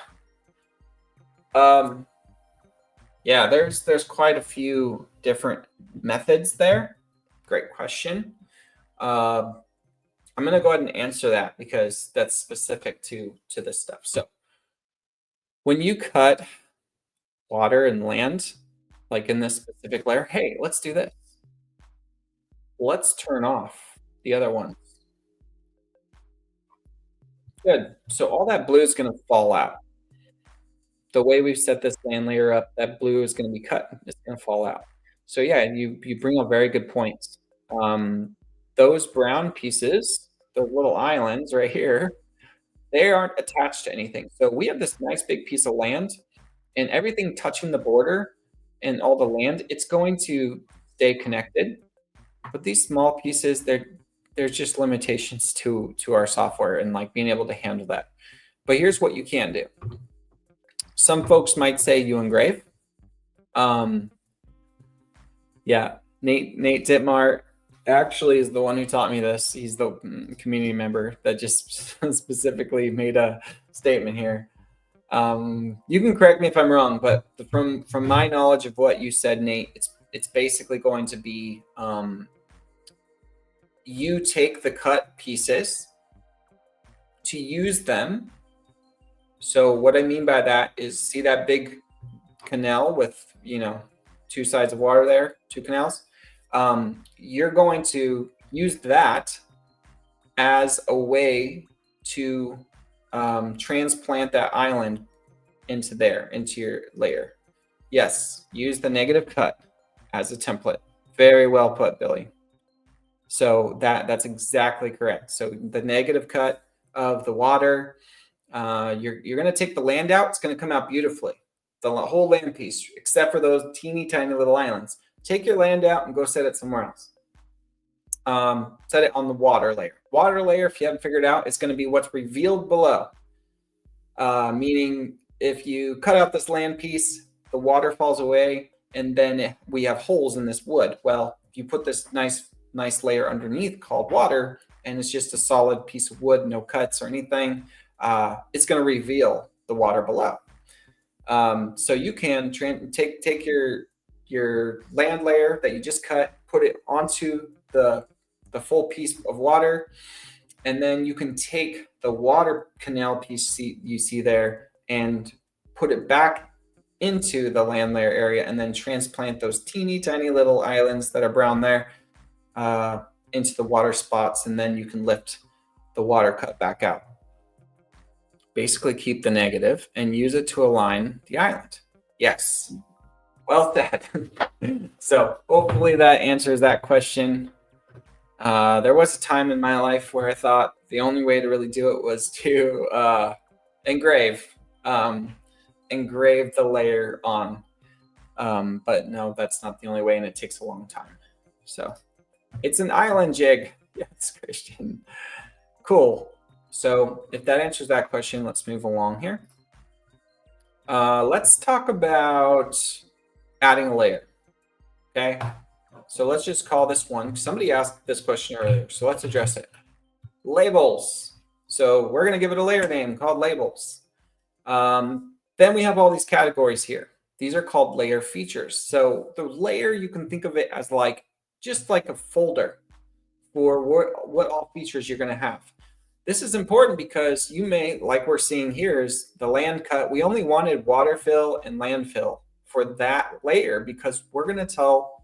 Yeah, there's quite a few different methods there. Great question. I'm going to go ahead and answer that because that's specific to this stuff. So when you cut water and land, like in this specific layer, hey, let's do this. Let's turn off the other ones. Good. So all that blue is going to fall out. The way we've set this land layer up, that blue is going to be cut. It's going to fall out. So yeah, you bring up very good points. Those brown pieces, those little islands right here, they aren't attached to anything. So we have this nice big piece of land, and everything touching the border and all the land, it's going to stay connected. But these small pieces, there's just limitations to our software and like being able to handle that. But here's what you can do. Some folks might say you engrave. Yeah, Nate Dittmar actually is the one who taught me this. He's the community member that just specifically made a statement here. You can correct me if I'm wrong, but from my knowledge of what you said, Nate, it's basically going to be you take the cut pieces to use them. So what I mean by that is, see that big canal with, 2 sides of water there, 2 canals? You're going to use that as a way to transplant that island into your layer. Yes, use the negative cut as a template. Very well put, Billy. So that's exactly correct. So the negative cut of the water, you're going to take the land out. It's going to come out beautifully. The whole land piece, except for those teeny tiny little islands. Take your land out and go set it somewhere else. Set it on the water layer. Water layer, if you haven't figured out, it's going to be what's revealed below. Meaning if you cut out this land piece, the water falls away, and then we have holes in this wood. Well, if you put this nice layer underneath called water, and it's just a solid piece of wood, no cuts or anything, it's going to reveal the water below. So you can take your land layer that you just cut, put it onto the full piece of water, and then you can take the water canal piece you see there and put it back into the land layer area, and then transplant those teeny tiny little islands that are brown there into the water spots, and then you can lift the water cut back out. Basically keep the negative and use it to align the island. Yes. Well said. So hopefully that answers that question. There was a time in my life where I thought the only way to really do it was to engrave. engrave the layer on. But no, that's not the only way, and it takes a long time. So it's an island jig. Yes, Christian. Cool. So if that answers that question, let's move along here. Let's talk about adding a layer. Okay. So let's just call this one. Somebody asked this question earlier, so let's address it. Labels. So we're going to give it a layer name called labels. Then we have all these categories here. These are called layer features. So the layer, you can think of it as like just like a folder for what all features you're going to have. This is important because you may, like we're seeing here, is the land cut. We only wanted water fill and landfill for that layer because we're going to tell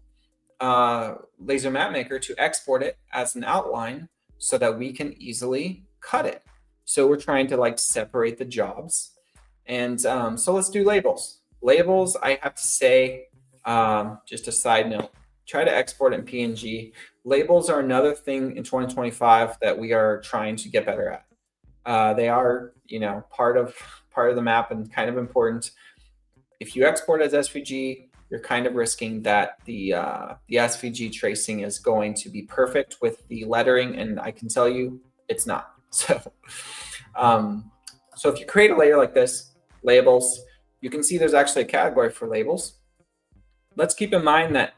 Laser Map Maker to export it as an outline so that we can easily cut it. So we're trying to like separate the jobs. And so let's do labels. Labels, I have to say, just a side note, try to export it in PNG. Labels are another thing in 2025 that we are trying to get better at. They are, part of the map and kind of important. If you export as SVG, you're kind of risking that the SVG tracing is going to be perfect with the lettering, and I can tell you it's not. So, so if you create a layer like this, labels, you can see there's actually a category for labels. Let's keep in mind that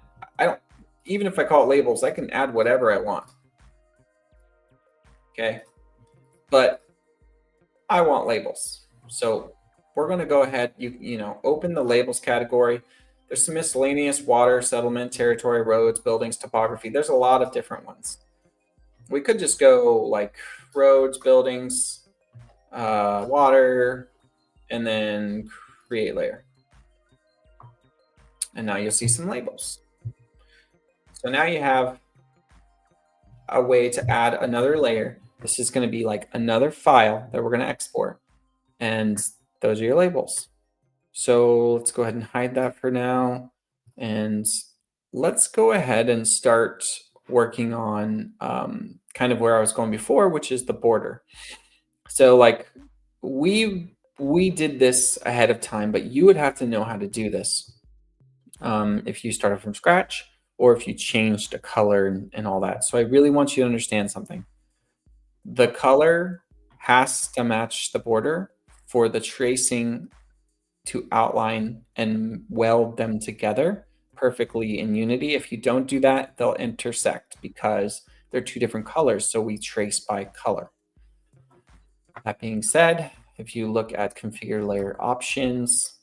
even if I call it labels, I can add whatever I want. Okay, but I want labels. So we're going to go ahead, open the labels category. There's some miscellaneous: water, settlement, territory, roads, buildings, topography. There's a lot of different ones. We could just go like roads, buildings, water, and then create layer. And now you'll see some labels. So now you have a way to add another layer. This is going to be like another file that we're going to export. And those are your labels. So let's go ahead and hide that for now. And let's go ahead and start working on kind of where I was going before, which is the border. So like we did this ahead of time, but you would have to know how to do this if you started from scratch or if you changed the color and all that. So I really want you to understand something. The color has to match the border for the tracing to outline and weld them together perfectly in unity. If you don't do that, they'll intersect because they're two different colors. So we trace by color. That being said, if you look at configure layer options,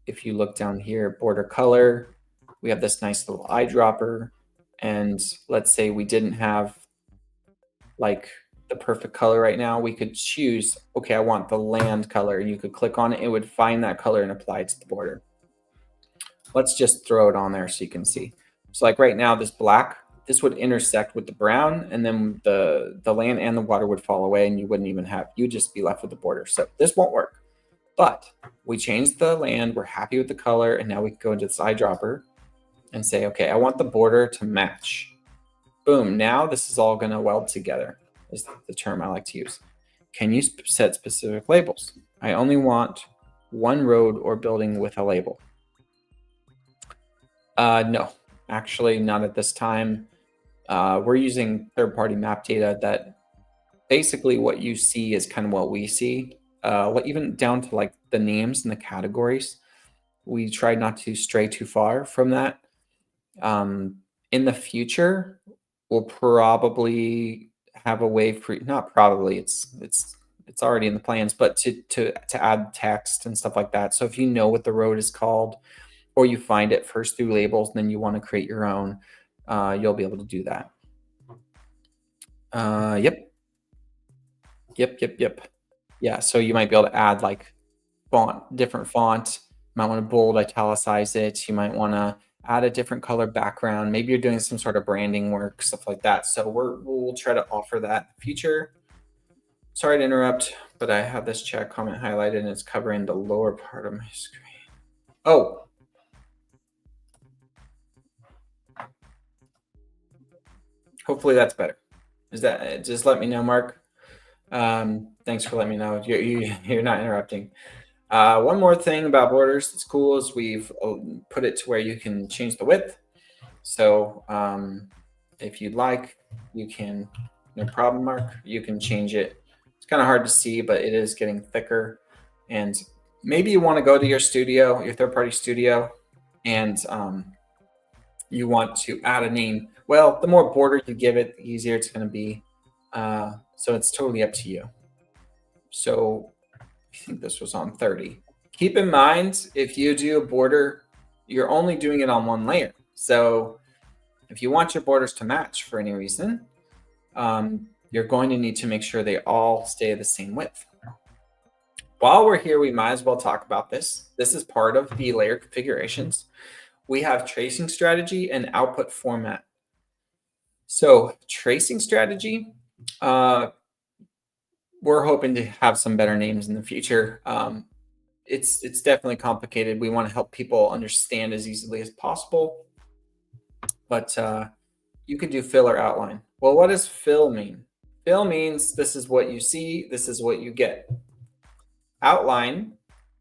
if you look down here, border color, we have this nice little eyedropper. And let's say we didn't have like the perfect color right now, we could choose, okay, I want the land color, and you could click on it. It would find that color and apply it to the border. Let's just throw it on there so you can see. So like right now, this black, this would intersect with the brown, and then the land and the water would fall away, and you wouldn't even have, you'd just be left with the border. So this won't work. But we changed the land, we're happy with the color, and now we can go into this eyedropper and say, okay, I want the border to match. Boom, now this is all gonna weld together, is the term I like to use. Can you set specific labels? I only want one road or building with a label. No, actually not at this time. We're using third-party map data that basically what you see is kind of what we see. Even down to like the names and the categories. We try not to stray too far from that. In the future, we'll probably have a way for, not probably, it's already in the plans, but to add text and stuff like that. So if you know what the road is called, or you find it first through labels, and then you want to create your own, you'll be able to do that. Yep. Yeah, so you might be able to add like different font. You might want to bold, italicize it. You might want to add a different color background. Maybe you're doing some sort of branding work, stuff like that. So we'll try to offer that in the future. Sorry to interrupt, but I have this chat comment highlighted and it's covering the lower part of my screen. Oh. Hopefully that's better. Is that, just let me know, Mark. Thanks for letting me know. You're not interrupting. One more thing about borders that's cool is we've put it to where you can change the width. So if you'd like, you can, no problem, Mark, you can change it. It's kind of hard to see, but it is getting thicker. And maybe you want to go to your studio, your third-party studio, and you want to add a name. Well, the more border you give it, the easier it's going to be. So it's totally up to you. So I think this was on 30. Keep in mind, if you do a border, you're only doing it on one layer. So if you want your borders to match for any reason, you're going to need to make sure they all stay the same width. While we're here, we might as well talk about this. This is part of the layer configurations. We have tracing strategy and output format. So tracing strategy, we're hoping to have some better names in the future. It's definitely complicated. We want to help people understand as easily as possible. But you could do fill or outline. Well, what does fill mean? Fill means this is what you see, this is what you get. Outline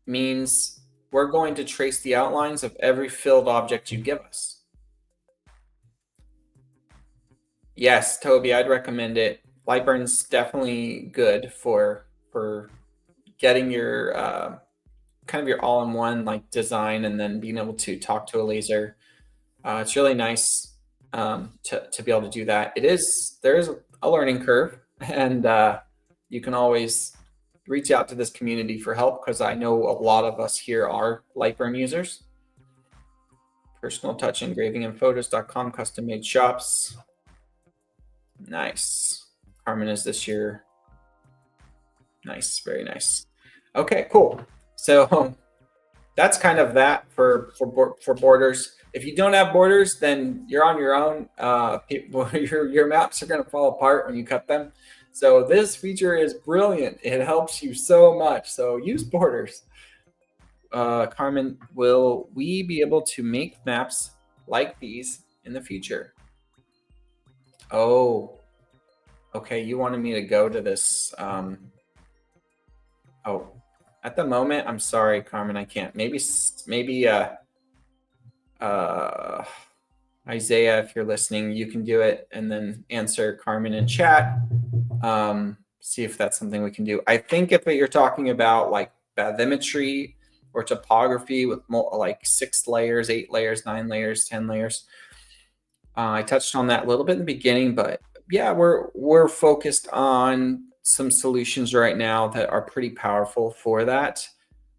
means we're going to trace the outlines of every filled object you give us. Yes, Toby, I'd recommend it. Lightburn's definitely good for getting your kind of your all-in-one like design and then being able to talk to a laser. It's really nice to be able to do that. There is a learning curve, and you can always reach out to this community for help because I know a lot of us here are Lightburn users. Personal touch engraving and photos.com custom made shops. Nice. Carmen is this year. Nice, very nice. Okay, cool. So that's kind of that for borders. If you don't have borders, then you're on your own. Your maps are going to fall apart when you cut them. So this feature is brilliant. It helps you so much. So use borders. Carmen, will we be able to make maps like these in the future? Oh, okay. You wanted me to go to this. Oh, at the moment, I'm sorry, Carmen, I can't. Maybe Isaiah, if you're listening, you can do it and then answer Carmen in chat. See if that's something we can do. I think if you're talking about like bathymetry or topography with like 6 layers, 8 layers, 9 layers, 10 layers, I touched on that a little bit in the beginning, but yeah, we're focused on some solutions right now that are pretty powerful for that.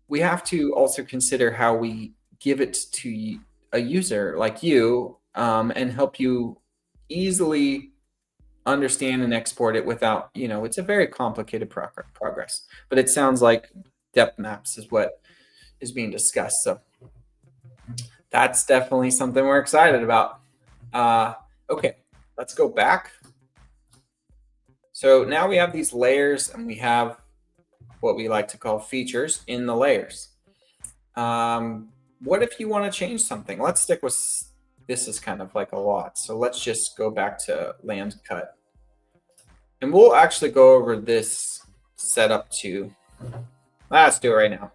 We have to also consider how we give it to a user like you and help you easily understand and export it without, it's a very complicated progress, but it sounds like depth maps is what is being discussed. So that's definitely something we're excited about. Okay, let's go back. So now we have these layers and we have what we like to call features in the layers. What if you want to change something? Let's stick with, this is kind of like a lot. So let's just go back to land cut. And we'll actually go over this setup too. Let's do it right now.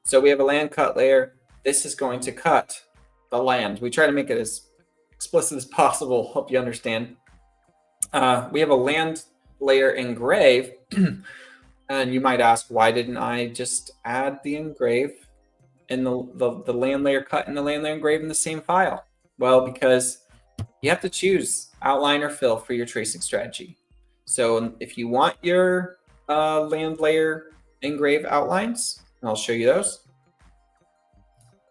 So we have a land cut layer. This is going to cut the land. We try to make it as explicit as possible, hope you understand. We have a land layer engrave. And you might ask, why didn't I just add the engrave and the land layer cut and the land layer engrave in the same file? Well, because you have to choose outline or fill for your tracing strategy. So if you want your land layer engrave outlines, and I'll show you those.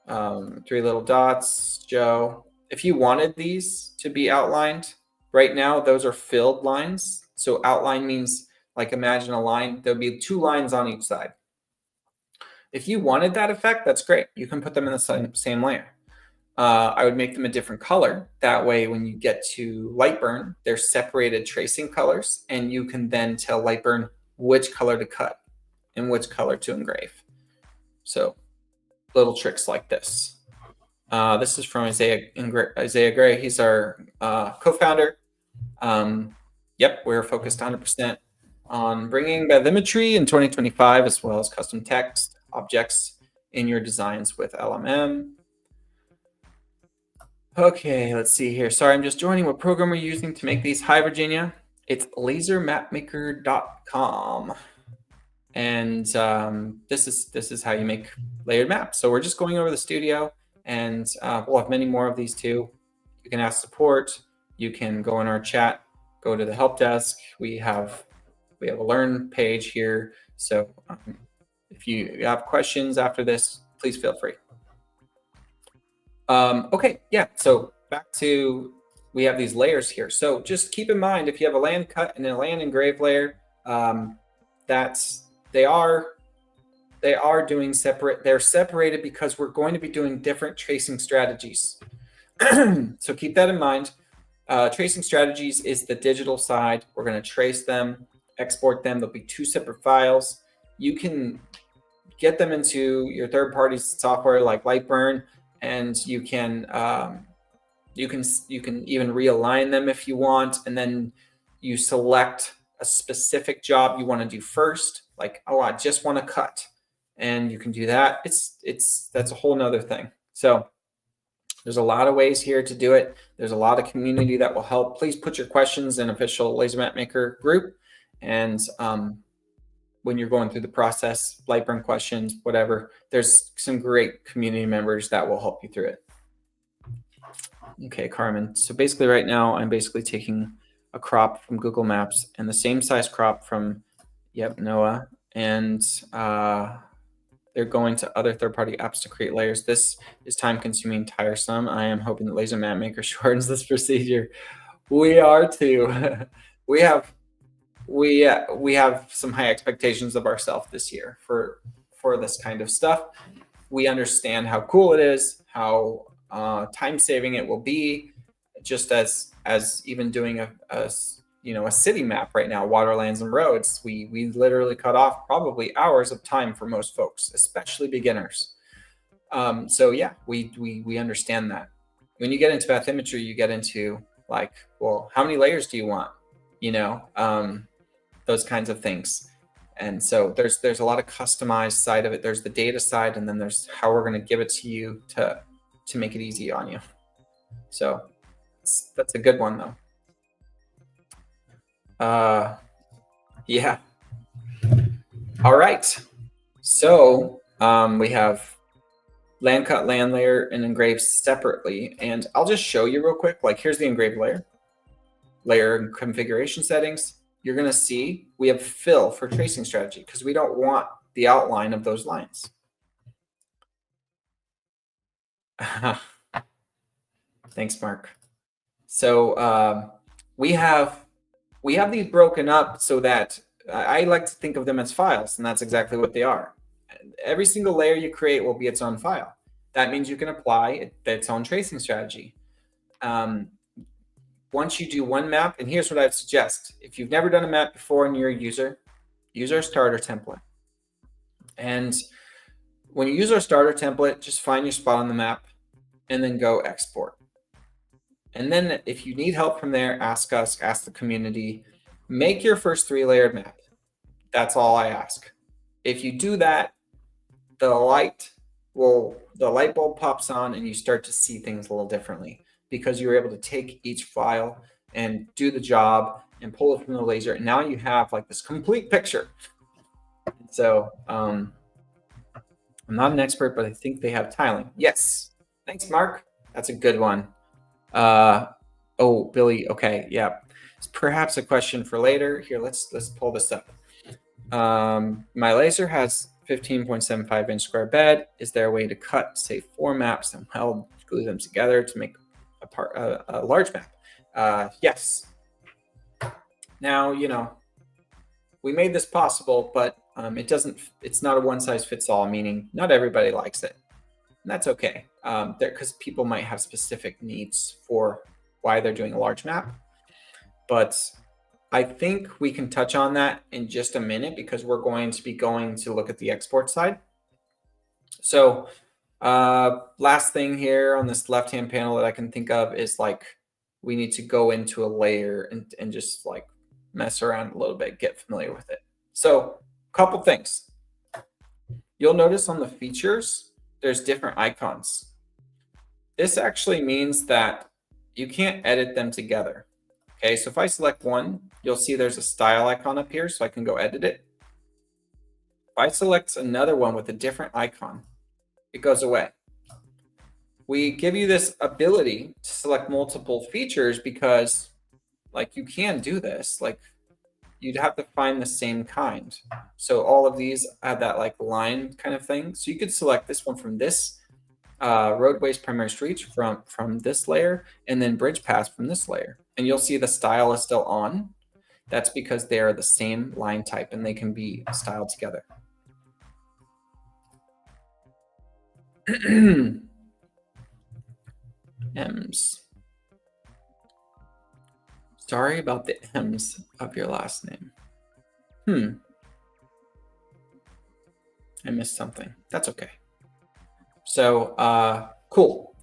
3 little dots, Joe. If you wanted these to be outlined, right now those are filled lines. So outline means, like, imagine a line, there'll be 2 lines on each side. If you wanted that effect, that's great. You can put them in the same layer. I would make them a different color. That way, when you get to Lightburn, they're separated tracing colors, and you can then tell Lightburn which color to cut and which color to engrave. So little tricks like this. This is from Isaiah Gray. He's our co-founder. Yep, we're focused 100% on bringing bathymetry in 2025 as well as custom text. objects in your designs with LMM. Okay, let's see here. Sorry, I'm just joining. What program are you using to make these? Hi, Virginia. It's lasermapmaker.com. And this is how you make layered maps. So we're just going over the studio, and we'll have many more of these too. You can ask support. You can go in our chat, go to the help desk. We have a learn page here. So if you have questions after this, please feel free. Okay, yeah, so back to, we have these layers here. So just keep in mind, if you have a land cut and a land engrave layer, they are doing separate, they're separated because we're going to be doing different tracing strategies. So keep that in mind. Tracing strategies is the digital side. We're going to trace them, export them. There'll be two separate files. You can get them into your third-party software like Lightburn, and you can even realign them if you want, and then you select a specific job you want to do first, like, oh, I just want to cut, and you can do that. That's a whole nother thing. So there's a lot of ways here to do it. There's a lot of community that will help. Please put your questions in official Laser Map Maker group, and when you're going through the process, Lightburn questions, whatever, there's some great community members that will help you through it. Okay, Carmen. So basically right now, I'm basically taking a crop from Google Maps and the same size crop from, Noah, and they're going to other third-party apps to create layers. This is time-consuming, tiresome. I am hoping that Laser Map Maker shortens this procedure. We are too. we have some high expectations of ourselves this year for this kind of stuff. We understand how cool it is, how time-saving it will be, just as even doing a city map right now, water, lands, and roads. We literally cut off probably hours of time for most folks, especially beginners. So yeah, we understand that. When you get into bathymetry, you get into like, well, how many layers do you want? Those kinds of things. And so there's a lot of customized side of it. There's the data side, and then there's how we're going to give it to you to make it easy on you. So that's a good one though. Yeah. All right. So we have land cut, land layer, and engrave separately. And I'll just show you real quick. Like, here's the engraved layer configuration settings. You're going to see we have fill for tracing strategy because we don't want the outline of those lines. Thanks, Mark. So we have these broken up so that I like to think of them as files, and that's exactly what they are. Every single layer you create will be its own file. That means you can apply its own tracing strategy. Once you do one map, and here's what I'd suggest. If you've never done a map before and you're a user, use our starter template. And when you use our starter template, just find your spot on the map and then go export. And then if you need help from there, ask us, ask the community. Make your first 3-layered map. That's all I ask. If you do that, the light bulb pops on and you start to see things a little differently because you're able to take each file and do the job and pull it from the laser. And now you have like this complete picture. So I'm not an expert, but I think they have tiling. Yes. Thanks, Mark. That's a good one. Oh, Billy. Okay. Yeah. It's perhaps a question for later. Here, let's pull this up. My laser has 15.75 inch square bed. Is there a way to cut, say, 4 maps and weld, glue them together to make a large map? Yes. Now, we made this possible, but it's not a one size fits all, meaning not everybody likes it. And that's okay, because people might have specific needs for why they're doing a large map. But I think we can touch on that in just a minute because we're going to look at the export side. So last thing here on this left-hand panel that I can think of is like we need to go into a layer and just like mess around a little bit, get familiar with it. So a couple things. you'll notice on the features, there's different icons. This actually means that you can't edit them together. Okay, so if I select one, you'll see there's a style icon up here, so I can go edit it. If I select another one with a different icon, it goes away. We give you this ability to select multiple features because, like, you can do this. Like, you'd have to find the same kind. So all of these have that like line kind of thing. So you could select this one from this roadways, primary streets from this layer, and then bridge paths from this layer. And you'll see the style is still on. That's because they are the same line type and they can be styled together. M's. Sorry about the M's of your last name. I missed something. That's okay. So, cool.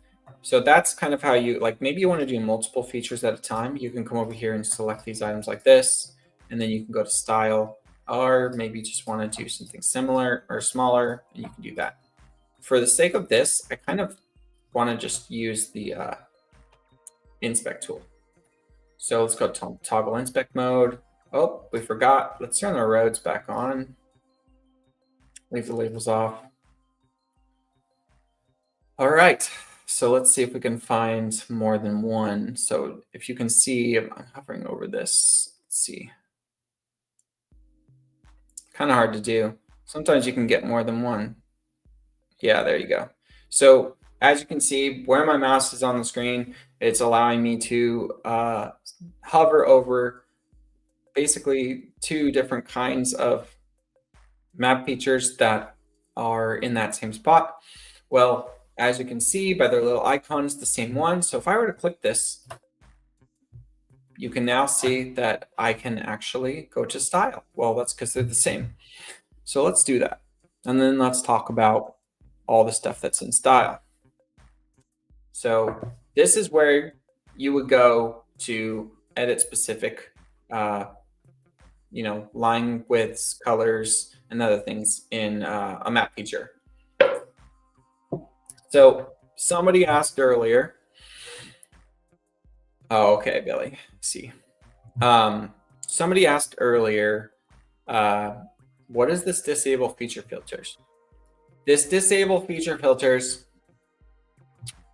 So that's kind of how you, like, maybe you want to do multiple features at a time. You can come over here and select these items like this, and then you can go to style, or maybe you just want to do something similar or smaller, and you can do that. For the sake of this, I kind of want to just use the inspect tool. So let's go to toggle inspect mode. Oh, we forgot. Let's turn our roads back on. Leave the labels off. All right, so let's see if we can find more than one. So if you can see, I'm hovering over this. Let's see. Kind of hard to do. Sometimes you can get more than one. Yeah, there you go. So as you can see, where my mouse is on the screen, it's allowing me to hover over basically two different kinds of map features that are in that same spot. Well, as you can see by their little icons, the same one. So if I were to click this, you can now see that I can actually go to style. Well, that's because they're the same. So let's do that. And then let's talk about all the stuff that's in style. So this is where you would go to edit specific, line widths, colors, and other things in a map feature. So somebody asked earlier. Oh, okay, Billy. See. Somebody asked earlier, what is this disable feature filters? This disable feature filters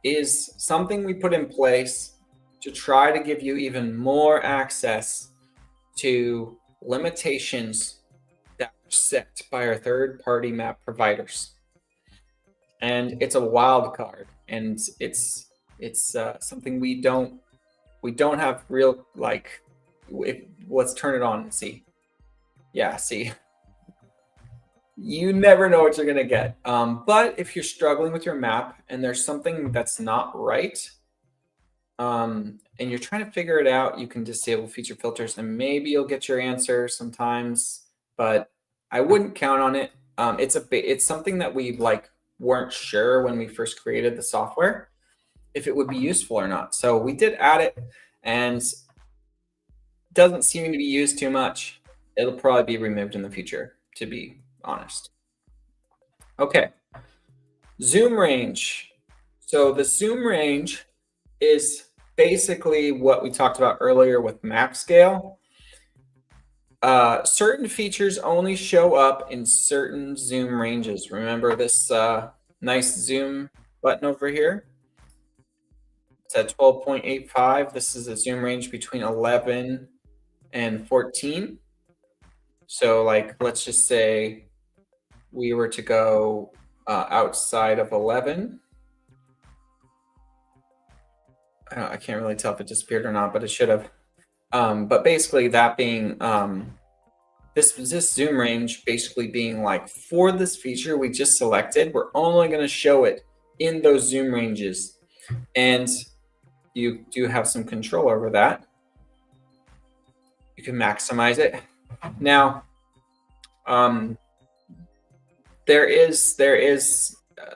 is something we put in place to try to give you even more access to limitations that are set by our third-party map providers. And it's a wild card, and it's something we don't have real, like, let's turn it on and see. Yeah, see. You never know what you're gonna get. But if you're struggling with your map and there's something that's not right, and you're trying to figure it out, you can disable feature filters and maybe you'll get your answer sometimes, but I wouldn't count on it. It's something that we weren't sure when we first created the software if it would be useful or not. So we did add it, and it doesn't seem to be used too much. It'll probably be removed in the future, to be honest. Okay, zoom range. So the zoom range is basically what we talked about earlier with map scale. Certain features only show up in certain zoom ranges. Remember this nice zoom button over here? It's at 12.85. This is a zoom range between 11 and 14. So let's just say we were to go outside of 11. I can't really tell if it disappeared or not, but it should have. But basically that being, this zoom range basically being for this feature we just selected, we're only going to show it in those zoom ranges. And you do have some control over that. You can maximize it. Now, there is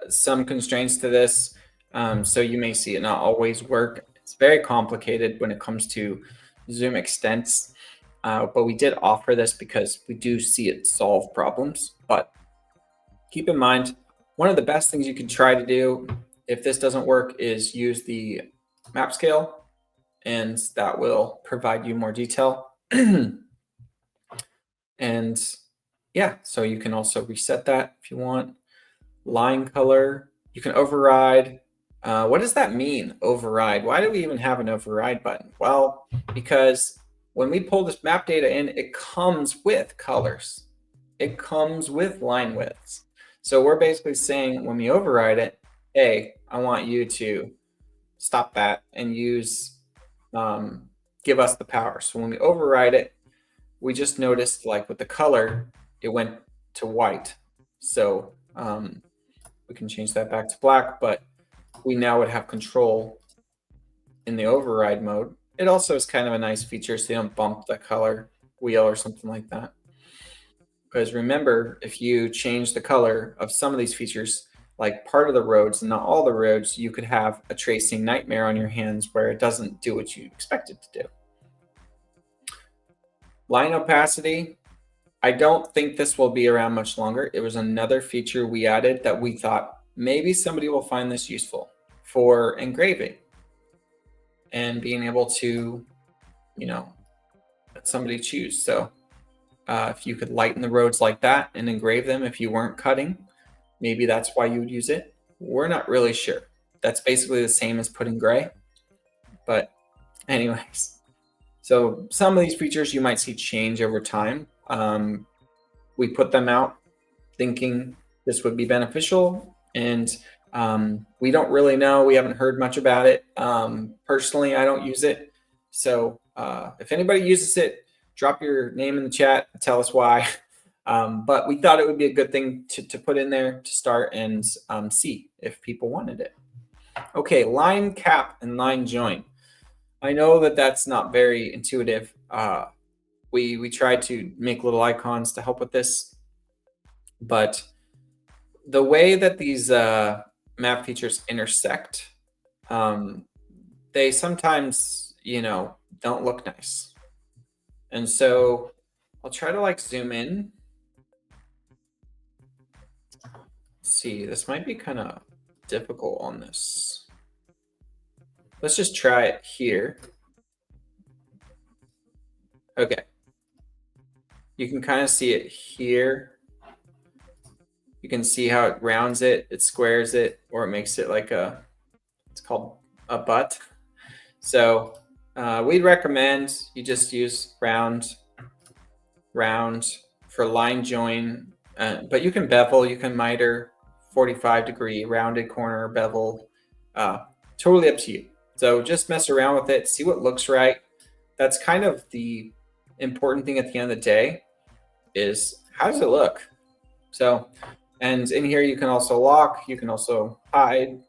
some constraints to this. So you may see it not always work. It's very complicated when it comes to zoom extents, but we did offer this because we do see it solve problems. But Keep in mind, one of the best things you can try to do if this doesn't work is use the map scale, and that will provide you more detail. And yeah, so you can also reset that if you want. Line color, you can override. What does that mean, override? Why do we even have an override button? Well, because when we pull this map data in, it comes with colors. It comes with line widths. So we're basically saying when we override it, hey, I want you to stop that and use, give us the power. So when we override it, we just noticed like with the color, it went to white. So we can change that back to black, but we now would have control in the override mode. It also is kind of a nice feature so you don't bump the color wheel or something like that. Because remember, if you change the color of some of these features, like part of the roads, not all the roads, you could have a tracing nightmare on your hands where it doesn't do what you expect it to do. Line opacity, I don't think this will be around much longer. It was another feature we added that we thought maybe somebody will find this useful for engraving and being able to, let somebody choose. So if you could lighten the roads like that and engrave them if you weren't cutting, maybe that's why you would use it. We're not really sure. That's basically the same as putting gray. But anyways, so some of these features you might see change over time. We put them out thinking this would be beneficial, and we don't really know. We haven't heard much about it. Personally, I don't use it. So if anybody uses it, drop your name in the chat, tell us why. But we thought it would be a good thing to put in there to start and see if people wanted it. Okay, line cap and line join. I know that that's not very intuitive. We tried to make little icons to help with this, but the way that these map features intersect, they sometimes, don't look nice. And so I'll try to like zoom in. Let's see, this might be kind of difficult on this. Let's just try it here. Okay. You can kind of see it here. You can see how it rounds it, it squares it, or it makes it like it's called a butt. So we'd recommend you just use round for line join, but you can bevel, you can miter, 45-degree rounded corner bevel, totally up to you. So just mess around with it, see what looks right. That's kind of the important thing at the end of the day is how does it look? So, and in here you can also lock, you can also hide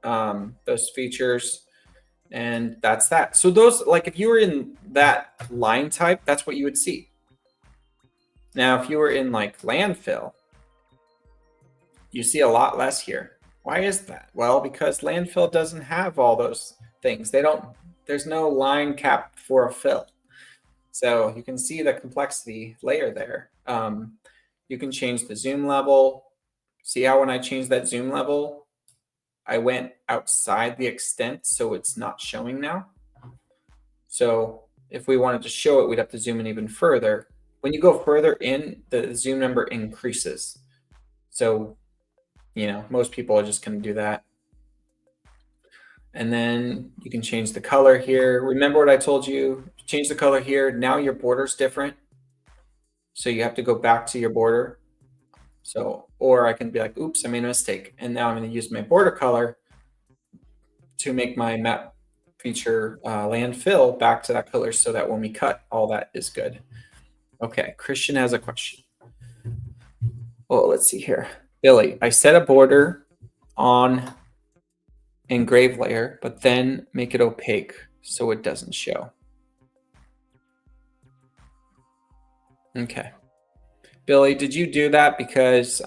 those features, and that's that. So those, like if you were in that line type, that's what you would see. Now, if you were in like landfill, you see a lot less here. Why is that? Well, because landfill doesn't have all those things. There's no line cap for a fill. So you can see the complexity layer there. You can change the zoom level. See how when I changed that zoom level, I went outside the extent, so it's not showing now. So if we wanted to show it, we'd have to zoom in even further. When you go further in, the zoom number increases. So, most people are just going to do that. And then you can change the color here. Remember what I told you? Change the color here. Now your border's different. So you have to go back to your border. So, or I can be like, oops, I made a mistake. And now I'm going to use my border color to make my map feature landfill back to that color so that when we cut, all that is good. Okay, Christian has a question. Oh, let's see here. Billy, I set a border on engrave layer, but then make it opaque so it doesn't show. Okay. Billy, did you do that because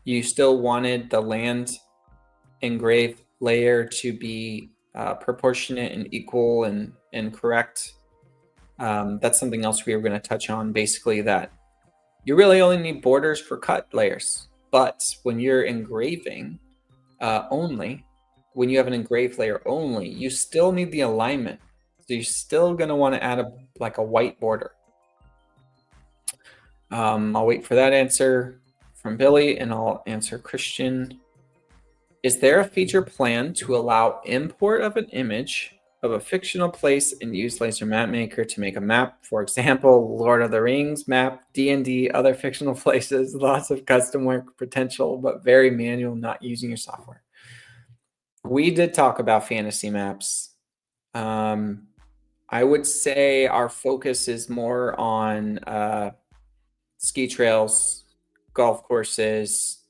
you still wanted the land engrave layer to be proportionate and equal and correct? That's something else we were going to touch on, basically that You really only need borders for cut layers. But when you're engraving only, when you have an engraved layer only, you still need the alignment. So you're still going to want to add like a white border. I'll wait for that answer from Billy, and I'll answer Christian. Is there a feature plan to allow import of an image of a fictional place and use Laser Map Maker to make a map? For example, Lord of the Rings map, D&D, other fictional places, lots of custom work potential, but very manual, not using your software. We did talk about fantasy maps. I would say our focus is more on ski trails, golf courses,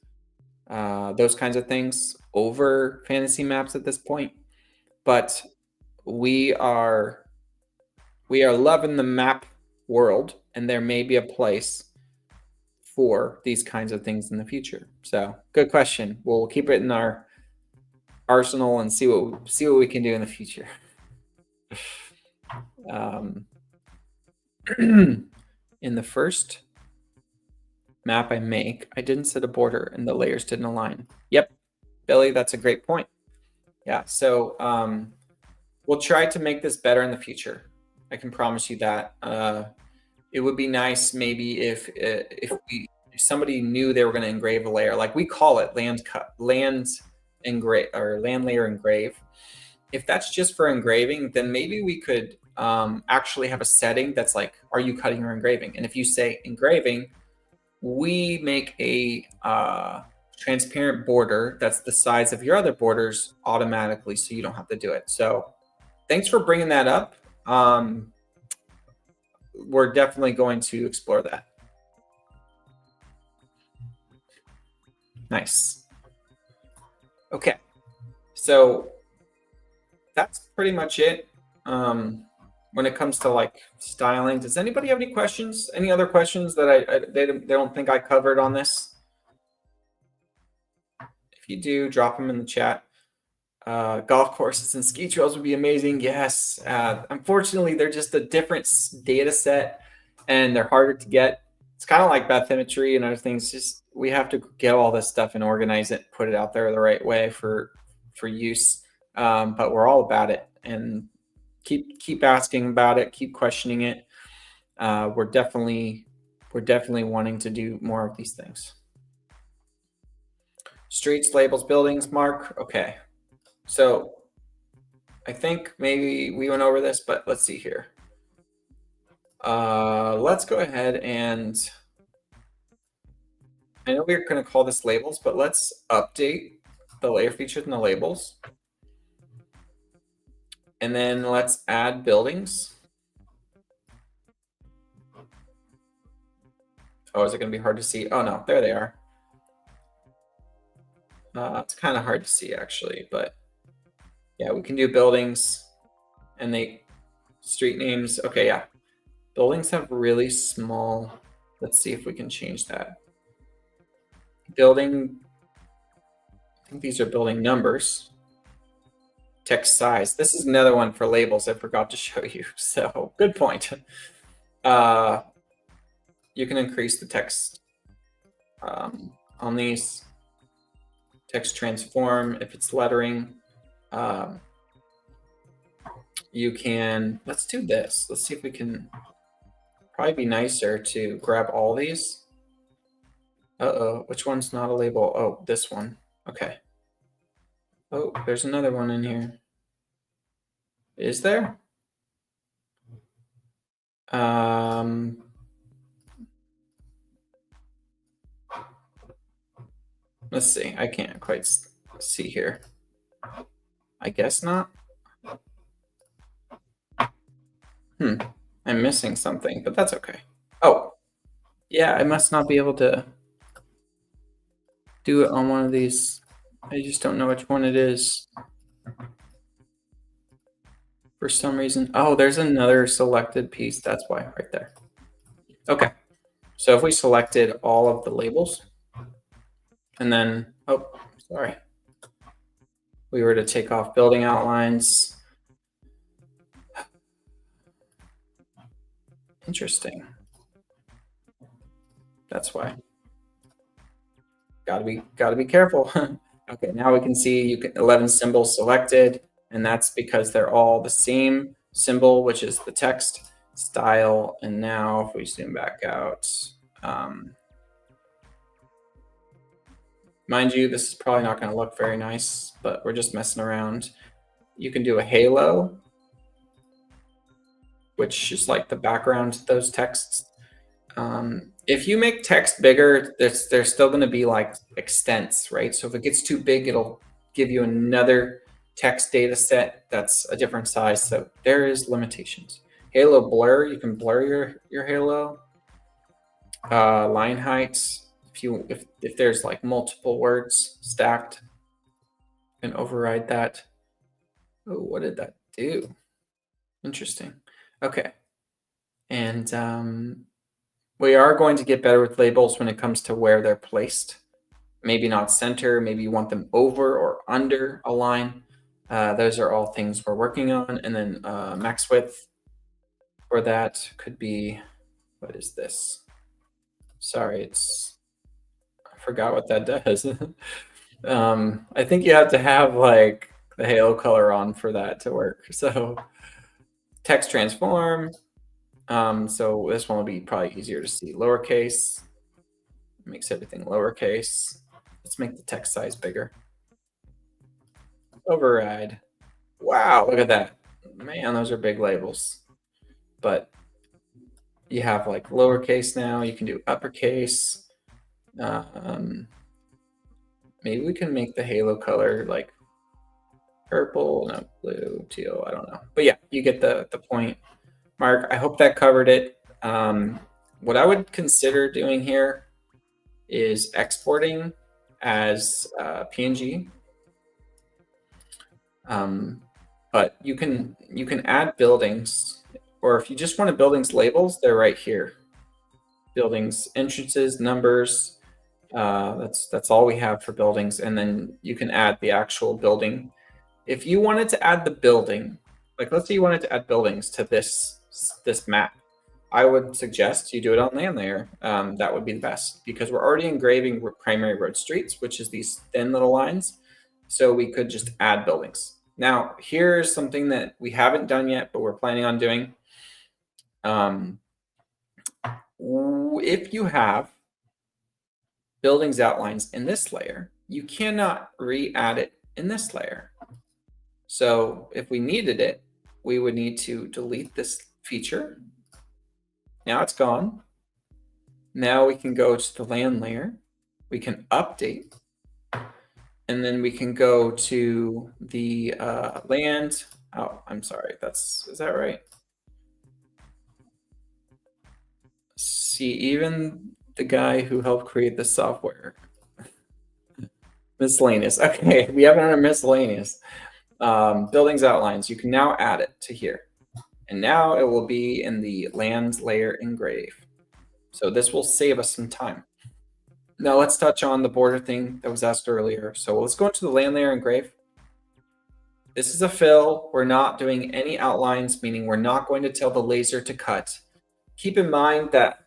those kinds of things over fantasy maps at this point. But we are loving the map world, and there may be a place for these kinds of things in the future. So good question. We'll keep it in our arsenal and see what we can do in the future. In the first map I make, I didn't set a border and the layers didn't align. Yep, Billy, that's a great point. Yeah, so we'll try to make this better in the future. I can promise you that. It would be nice maybe if somebody knew they were going to engrave a layer, like we call it land layer engrave. If that's just for engraving, then maybe we could actually have a setting that's like, are you cutting or engraving? And if you say engraving, we make a transparent border that's the size of your other borders automatically, so you don't have to do it. So thanks for bringing that up. We're definitely going to explore that. Nice. Okay, so that's pretty much it. When it comes to like styling, does anybody have any questions? Any other questions that they don't think I covered on this? If you do, drop them in the chat. Golf courses and ski trails would be amazing. Yes. Unfortunately, they're just a different data set and they're harder to get. It's kind of like bathymetry and other things. Just we have to get all this stuff and organize it, put it out there the right way for use. But we're all about it, and keep asking about it, keep questioning it. We're definitely wanting to do more of these things. Streets, labels, buildings, Mark. Okay. So I think maybe we went over this, but let's see here. Let's go ahead and I know we're going to call this labels, but let's update the layer features in the labels. And then let's add buildings. Oh, is it going to be hard to see? Oh, no, there they are. It's kind of hard to see actually, but yeah, we can do buildings and street names. Okay, yeah. Buildings have really small. Let's see if we can change that. Building, I think these are building numbers. Text size. This is another one for labels I forgot to show you. So good point. You can increase the text on these. Text transform if it's lettering. You can, let's do this. Let's see if we can, probably be nicer to grab all these. Uh-oh, which one's not a label? Oh, this one. Okay. Oh, there's another one in here. Is there? Let's see. I can't quite see here. I guess not. I'm missing something, but that's okay. Oh, yeah, I must not be able to do it on one of these. I just don't know which one it is. For some reason. Oh, there's another selected piece. That's why, right there. Okay. So if we selected all of the labels, and then, oh, sorry. We were to take off building outlines. Interesting. That's why. Gotta be careful. Okay, now we can see 11 symbols selected, and that's because they're all the same symbol, which is the text style. And now if we zoom back out, mind you, this is probably not going to look very nice, but we're just messing around. You can do a halo, which is like the background to those texts. If you make text bigger, there's still going to be like extents, right? So if it gets too big, it'll give you another text data set that's a different size. So there is limitations. Halo blur, you can blur your halo. Line heights, if there's like multiple words stacked, you can override that. Oh, what did that do? Interesting. Okay. And we are going to get better with labels when it comes to where they're placed. Maybe not center, maybe you want them over or under a line. Those are all things we're working on. And then max width for that could be, what is this? Sorry, I forgot what that does. I think you have to have like the halo color on for that to work. So text transform. So this one will be probably easier to see. Lowercase makes everything lowercase. Let's make the text size bigger. Override. Wow, look at that. Man, those are big labels. But you have like lowercase now. You can do uppercase. Maybe we can make the halo color like purple, no, blue, teal, I don't know. But yeah, you get the point. Mark, I hope that covered it. What I would consider doing here is exporting as PNG. But you can add buildings, or if you just want a buildings labels, they're right here. Buildings, entrances, numbers. That's all we have for buildings, and then you can add the actual building. If you wanted to add the building, like let's say you wanted to add buildings to this map, I would suggest you do it on land layer. That would be the best because we're already engraving primary road streets, which is these thin little lines. So we could just add buildings. Now, here's something that we haven't done yet, but we're planning on doing. If you have buildings outlines in this layer, you cannot re-add it in this layer. So if we needed it, we would need to delete this feature. Now it's gone. Now we can go to the land layer. We can update. And then we can go to the land. Oh, I'm sorry. Is that right? See, even the guy who helped create the software. Miscellaneous. Okay, we have it under miscellaneous. Buildings outlines. You can now add it to here. And now it will be in the land layer engrave. So this will save us some time. Now let's touch on the border thing that was asked earlier. So let's go into the land layer engrave. This is a fill. We're not doing any outlines, meaning we're not going to tell the laser to cut. Keep in mind that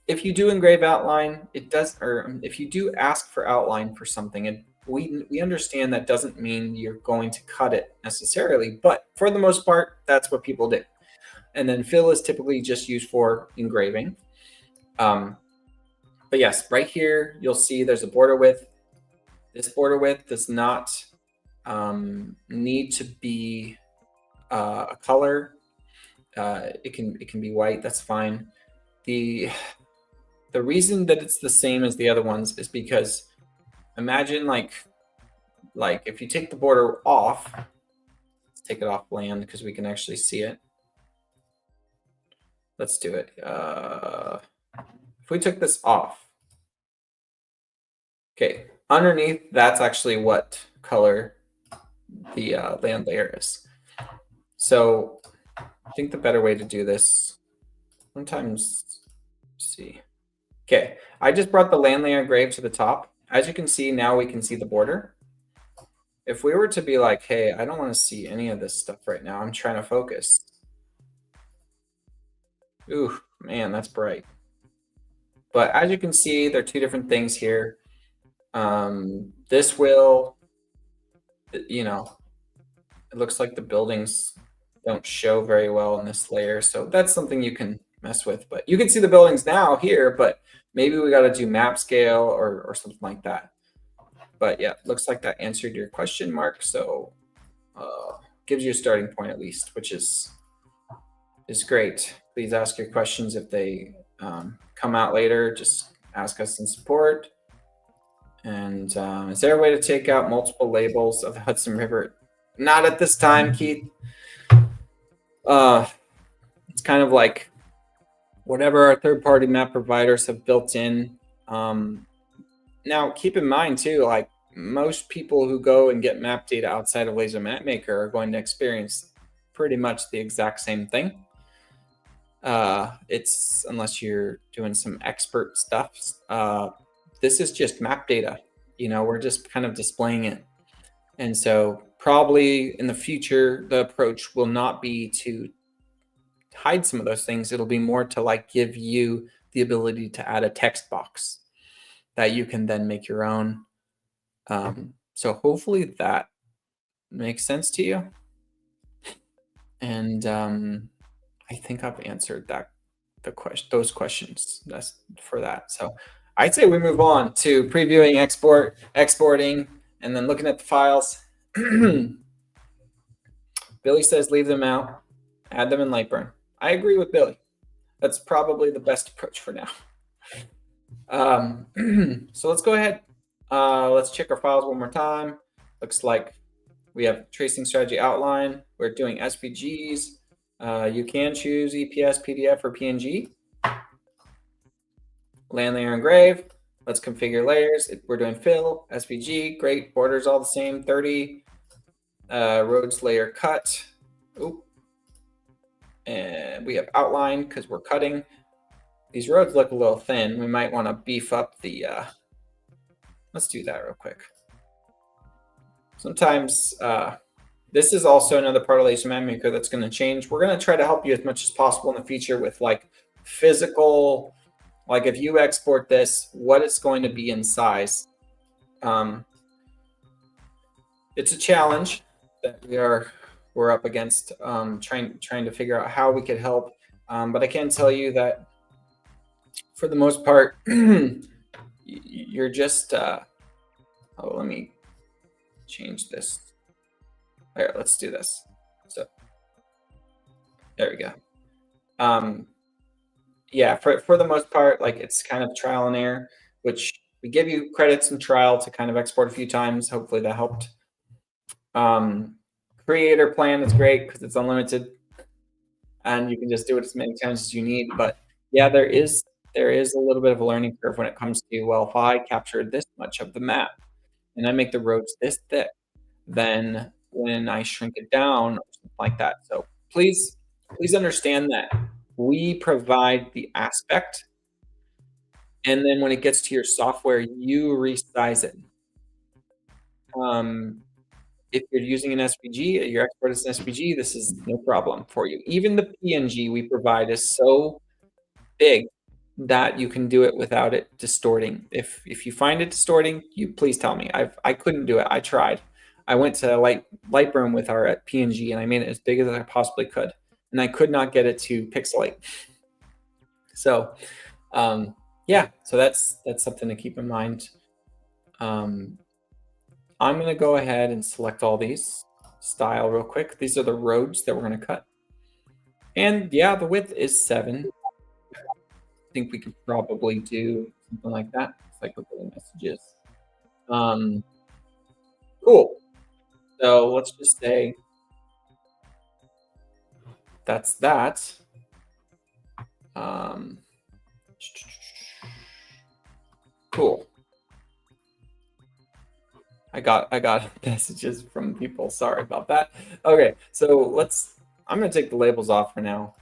if you do engrave outline, it does, or if you do ask for outline for something, and we understand that doesn't mean you're going to cut it necessarily, but for the most part, that's what people do. And then fill is typically just used for engraving. But yes, right here, you'll see there's a border width. This border width does not need to be a color. It can be white. That's fine. The reason that it's the same as the other ones is because imagine like if you take the border off, let's take it off land because we can actually see it. Let's do it. If we took this off, okay, underneath, that's actually what color the land layer is. So I think the better way to do this, sometimes, see. Okay, I just brought the land layer engrave to the top. As you can see, now we can see the border. If we were to be like, hey, I don't want to see any of this stuff right now. I'm trying to focus. Ooh, man, that's bright. But as you can see, there are two different things here. This will, you know, it looks like the buildings don't show very well in this layer. So that's something you can mess with. But you can see the buildings now here, but maybe we got to do map scale or something like that. But yeah, looks like that answered your question, Mark. So gives you a starting point at least, which is great. Please ask your questions if they come out later. Just ask us in support. And is there a way to take out multiple labels of the Hudson River? Not at this time, Keith. It's kind of like whatever our third-party map providers have built in. Now, keep in mind too, like most people who go and get map data outside of Laser Map Maker are going to experience pretty much the exact same thing. It's unless you're doing some expert stuff. This is just map data. We're just kind of displaying it. And so probably in the future, the approach will not be to hide some of those things. It'll be more to like give you the ability to add a text box that you can then make your own. So hopefully that makes sense to you. And I think I've answered those questions. That's for that. So I'd say we move on to previewing, exporting, and then looking at the files. Billy says leave them out, add them in Lightburn. I agree with Billy. That's probably the best approach for now. So let's go ahead. Let's check our files one more time. Looks like we have tracing strategy outline. We're doing SVGs. You can choose EPS, PDF, or PNG. Land layer engrave. Let's configure layers. We're doing fill, SVG. Great. Borders all the same. 30. Roads layer cut. Oop. And we have outline because we're cutting. These roads look a little thin. We might want to beef up the. Let's do that real quick. Sometimes this is also another part of Laser Map Maker that's going to change. We're going to try to help you as much as possible in the future with like physical, like if you export this, what it's going to be in size. It's a challenge that we're up against, trying to figure out how we could help. But I can tell you that for the most part, you're just. Let me change this. All right, let's do this. So there we go. Yeah, for the most part, like it's kind of trial and error, which we give you credits in trial to kind of export a few times. Hopefully that helped. Creator plan is great because it's unlimited and you can just do it as many times as you need. But yeah, there is a little bit of a learning curve when it comes to, well, if I capture this much of the map and I make the roads this thick, then when I shrink it down or something like that. So please understand that we provide the aspect, and then when it gets to your software, you resize it. If you're using an SVG, your export is an SVG, this is no problem for you. Even the PNG we provide is so big that you can do it without it distorting. If you find it distorting, you please tell me. I couldn't do it. I tried. I went to Lightroom with our PNG and I made it as big as I possibly could, and I could not get it to pixelate. So, yeah. So that's something to keep in mind. I'm going to go ahead and select all these style real quick. These are the roads that we're going to cut. And yeah, the width is 7. I think we could probably do something like that. It's like with the messages. Cool. So let's just say that's that. Cool. I got messages from people. Sorry about that. Okay, so I'm gonna take the labels off for now.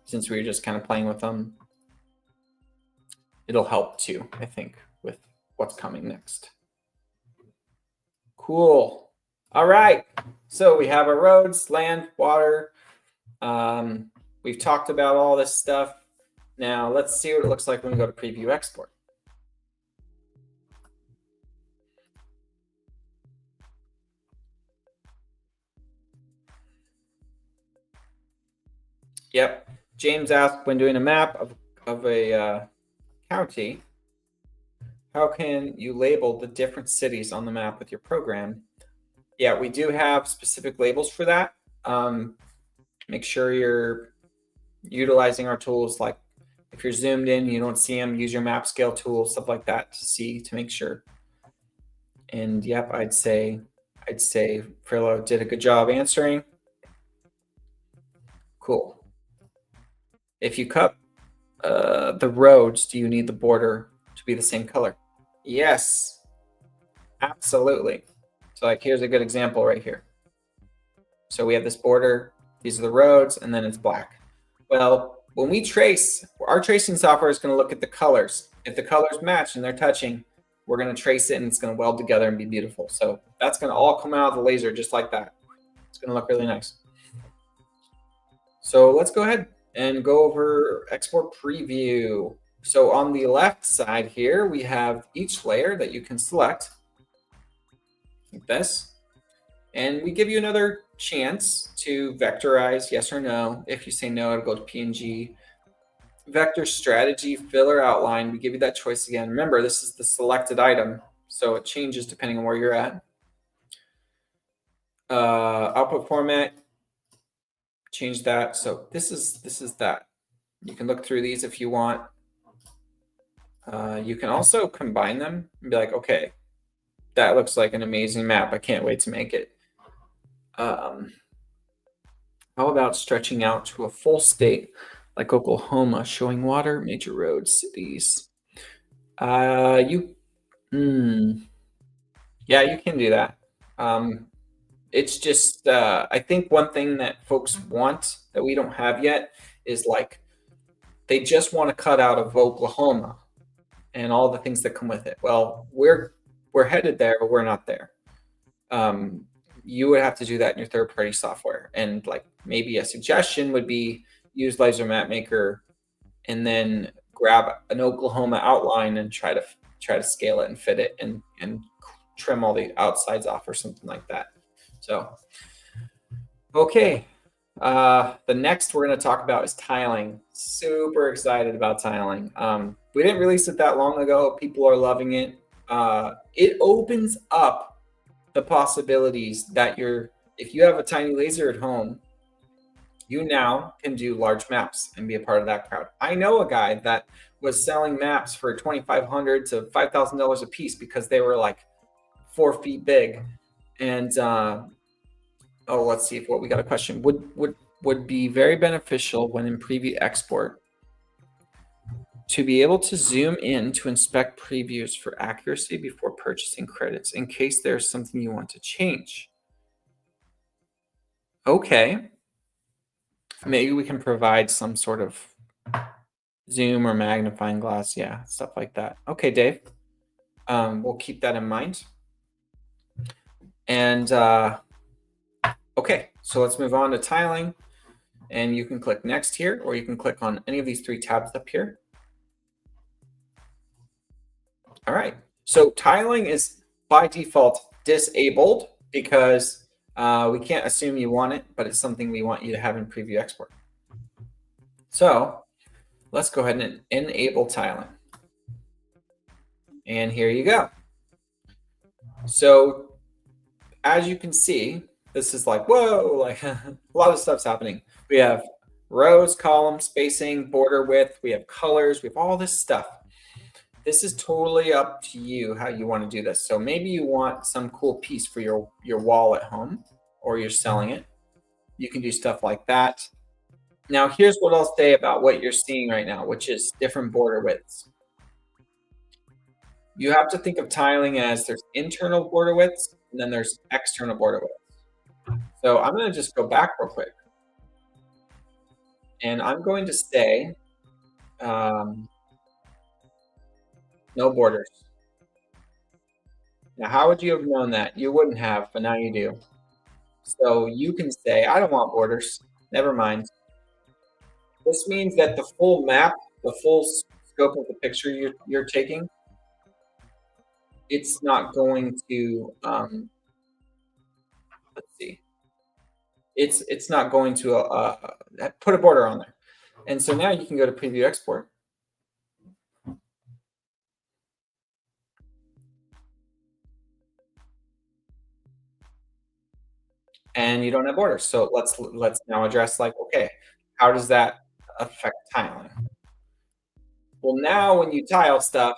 Since we were just kind of playing with them. It'll help too, I think, with what's coming next. Cool. All right. So we have our roads, land, water. We've talked about all this stuff. Now let's see what it looks like when we go to preview export. Yep. James asked, when doing a map of a county, how can you label the different cities on the map with your program? Yeah, we do have specific labels for that. Make sure you're utilizing our tools. Like if you're zoomed in, you don't see them, use your map scale tool, stuff like that to make sure. And yep, I'd say Frillo did a good job answering. Cool. If you cut the roads, do you need the border to be the same color? Yes, absolutely. So like here's a good example right here. So we have this border, these are the roads, and then it's black. Well, when we trace, our tracing software is going to look at the colors. If the colors match and they're touching, we're going to trace it and it's going to weld together and be beautiful. So that's going to all come out of the laser just like that. It's going to look really nice. So let's go ahead and go over export preview. So on the left side here, we have each layer that you can select, like this. And we give you another chance to vectorize, yes or no. If you say no, it'll go to PNG. Vector strategy, filler outline, we give you that choice again. Remember, this is the selected item, so it changes depending on where you're at. Output format, change that. So this is that. You can look through these if you want. You can also combine them and be like, okay, that looks like an amazing map. I can't wait to make it. How about stretching out to a full state like Oklahoma, showing water, major roads, cities? Yeah, you can do that. It's just I think one thing that folks want that we don't have yet is like they just want to cut out of Oklahoma and all the things that come with it. Well, we're headed there, but we're not there. You would have to do that in your third-party software. And like maybe a suggestion would be use Laser Map Maker and then grab an Oklahoma outline and try to scale it and fit it and trim all the outsides off or something like that. So, okay. The next we're going to talk about is tiling. Super excited about tiling. We didn't release it that long ago. People are loving it. It opens up the possibilities that if you have a tiny laser at home, you now can do large maps and be a part of that crowd. I know a guy that was selling maps for $2,500 to $5,000 a piece because they were like 4 feet big. And let's see what we got a question. Would be very beneficial when in preview export to be able to zoom in to inspect previews for accuracy before purchasing credits in case there's something you want to change. Okay. Maybe we can provide some sort of zoom or magnifying glass. Yeah, stuff like that. Okay, Dave. We'll keep that in mind. And okay, so let's move on to tiling. And you can click next here, or you can click on any of these 3 tabs up here. All right, so tiling is by default disabled because we can't assume you want it, but it's something we want you to have in preview export. So let's go ahead and enable tiling. And here you go. So as you can see, this is like, whoa, like a lot of stuff's happening. We have rows, columns, spacing, border width. We have colors. We have all this stuff. This is totally up to you how you want to do this. So maybe you want some cool piece for your wall at home, or you're selling it. You can do stuff like that. Now, here's what I'll say about what you're seeing right now, which is different border widths. You have to think of tiling as there's internal border widths, and then there's external border widths. So I'm going to just go back real quick. And I'm going to say no borders. Now, how would you have known that? You wouldn't have, but now you do. So you can say, I don't want borders. Never mind. This means that the full map the full scope of the picture you're taking, it's not going to, let's see, it's not going to put a border on there. And so now you can go to preview export, and you don't have borders. So let's now address like, okay, how does that affect tiling? Well, now when you tile stuff,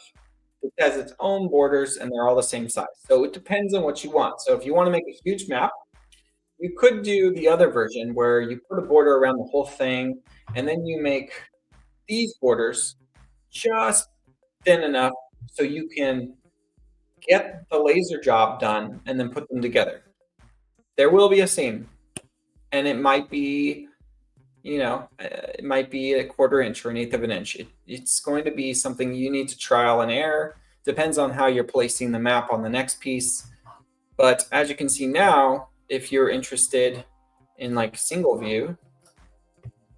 it has its own borders and they're all the same size. So it depends on what you want. So if you want to make a huge map, you could do the other version where you put a border around the whole thing and then you make these borders just thin enough so you can get the laser job done and then put them together. There will be a seam, and it might be, it might be a quarter inch or an eighth of an inch. It's going to be something you need to trial and error. Depends on how you're placing the map on the next piece. But as you can see now, if you're interested in like single view,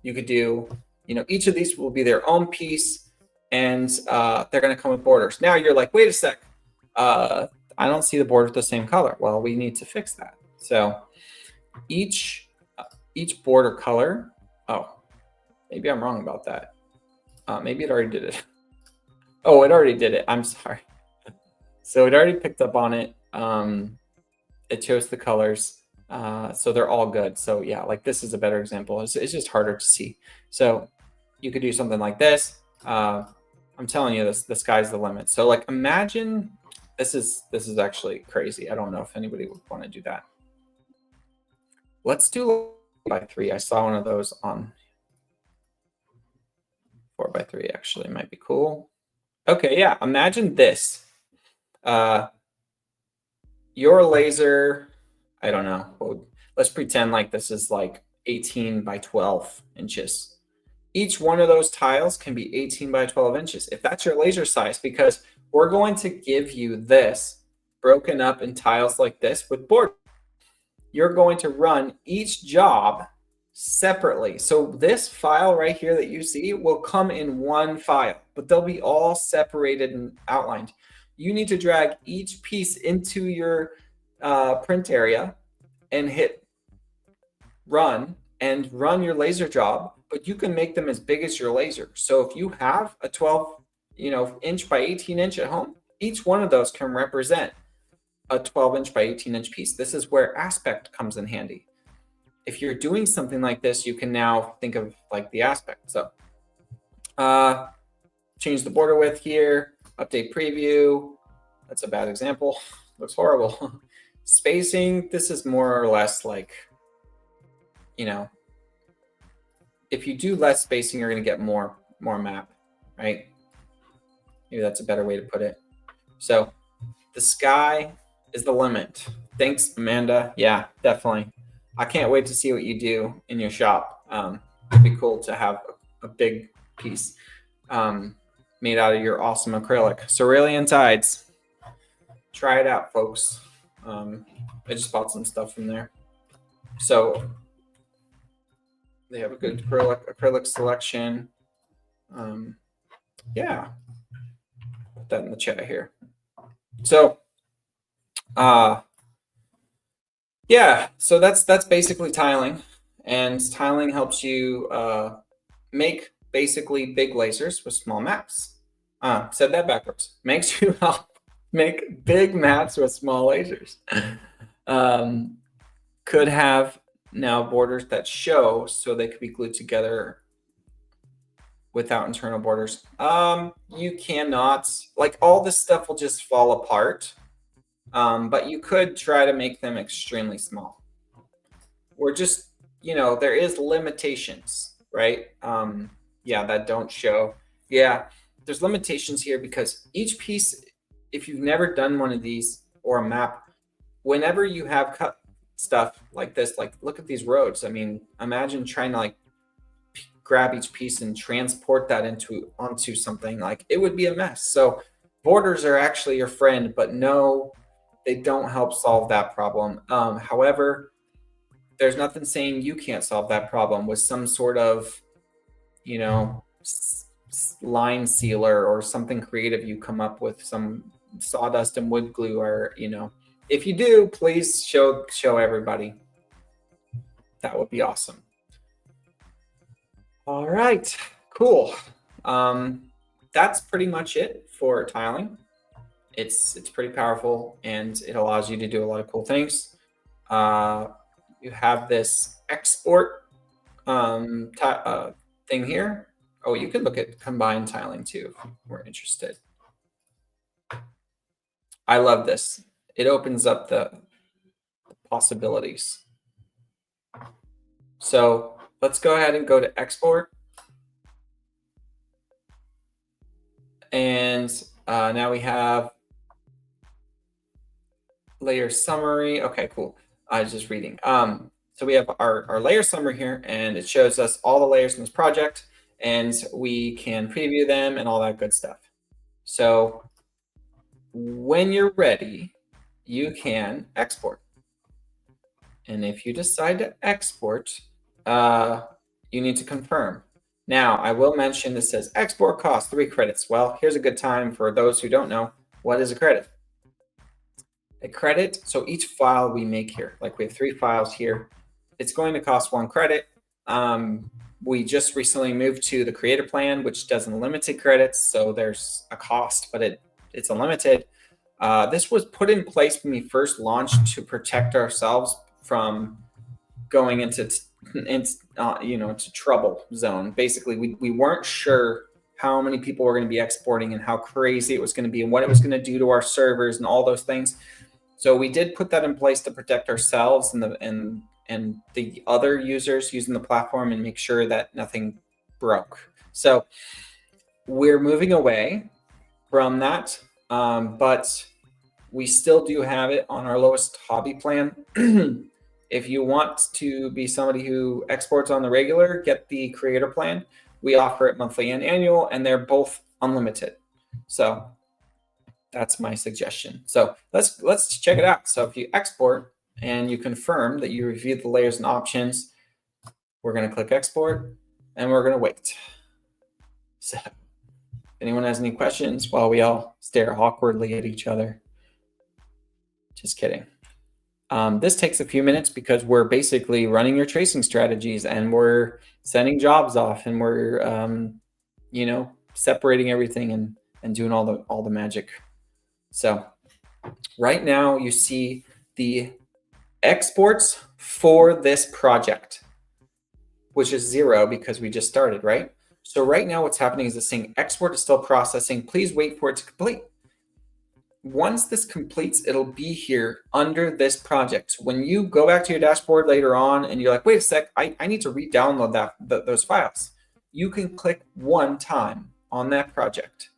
you could do, each of these will be their own piece, and they're going to come with borders. Now you're like, wait a sec, I don't see the border the same color. Well, we need to fix that. So each border color, oh, maybe I'm wrong about that. Maybe it already did it. Oh, it already did it. I'm sorry. So it already picked up on it. It chose the colors. So they're all good. So yeah, like this is a better example. It's just harder to see. So you could do something like this. I'm telling you, the sky's the limit. So like imagine, this is actually crazy. I don't know if anybody would want to do that. Let's do 4x3. I saw one of those on 4x3. Actually, might be cool. Okay, yeah. Imagine this. Your laser, I don't know. Well, let's pretend like this is like 18 by 12 inches. Each one of those tiles can be 18 by 12 inches if that's your laser size, because we're going to give you this broken up in tiles like this with borders. You're going to run each job separately. So this file right here that you see will come in one file, but they'll be all separated and outlined. You need to drag each piece into your print area and hit run and run your laser job, but you can make them as big as your laser. So if you have a 12 inch by 18 inch at home, each one of those can represent a 12 inch by 18 inch piece. This is where aspect comes in handy. If you're doing something like this, you can now think of like the aspect. So change the border width here, update preview. That's a bad example. Looks horrible. Spacing, this is more or less like, if you do less spacing, you're going to get more map, right? Maybe that's a better way to put it. So the sky is the limit. Thanks, Amanda. Yeah, definitely. I can't wait to see what you do in your shop. It'd be cool to have a big piece made out of your awesome acrylic. Cerulean Tides. Try it out, folks. I just bought some stuff from there. So they have a good acrylic selection. Yeah, put that in the chat here. So, yeah, so that's basically tiling, and tiling helps you make basically big lasers with small maps. Said that backwards. Makes you help make big maps with small lasers. Could have now borders that show, so they could be glued together without internal borders. You cannot, like, all this stuff will just fall apart. But you could try to make them extremely small. We're just, there is limitations, right? Yeah, that don't show. Yeah, there's limitations here because each piece, if you've never done one of these or a map, whenever you have cut stuff like this, like look at these roads. I mean, imagine trying to like grab each piece and transport that onto something. Like it would be a mess. So borders are actually your friend, but no, they don't help solve that problem. However, there's nothing saying you can't solve that problem with some sort of, line sealer or something creative you come up with, some sawdust and wood glue, or if you do, please show everybody. That would be awesome. All right, cool. That's pretty much it for tiling. It's pretty powerful, and it allows you to do a lot of cool things. You have this export thing here. Oh, you could look at combined tiling too if we're interested. I love this. It opens up the possibilities. So let's go ahead and go to export. And now we have layer summary. Okay, cool. I was just reading. So we have our layer summary here, and it shows us all the layers in this project, and we can preview them and all that good stuff. So when you're ready, you can export. And if you decide to export, you need to confirm. Now, I will mention this says export cost 3 credits. Well, here's a good time for those who don't know, what is a credit? A credit, so each file we make here, like we have 3 files here, it's going to cost 1 credit. We just recently moved to the creator plan, which does unlimited credits, so there's a cost, but it's unlimited. This was put in place when we first launched to protect ourselves from going into trouble zone. Basically, we weren't sure how many people were going to be exporting and how crazy it was going to be and what it was going to do to our servers and all those things. So we did put that in place to protect ourselves and the other users using the platform and make sure that nothing broke. So we're moving away from that, but we still do have it on our lowest hobby plan. If you want to be somebody who exports on the regular, get the creator plan. We offer it monthly and annual, and they're both unlimited. So that's my suggestion. So let's check it out. So if you export and you confirm that you reviewed the layers and options, we're going to click export, and we're going to wait. So if anyone has any questions while we all stare awkwardly at each other, just kidding. This takes a few minutes because we're basically running your tracing strategies, and we're sending jobs off, and we're separating everything and doing all the magic. So right now you see the exports for this project, which is 0 because we just started, right? So right now what's happening is it's saying export is still processing. Please wait for it to complete. Once this completes, it'll be here under this project. When you go back to your dashboard later on and you're like, wait a sec, I need to re-download those files. You can click one time on that project.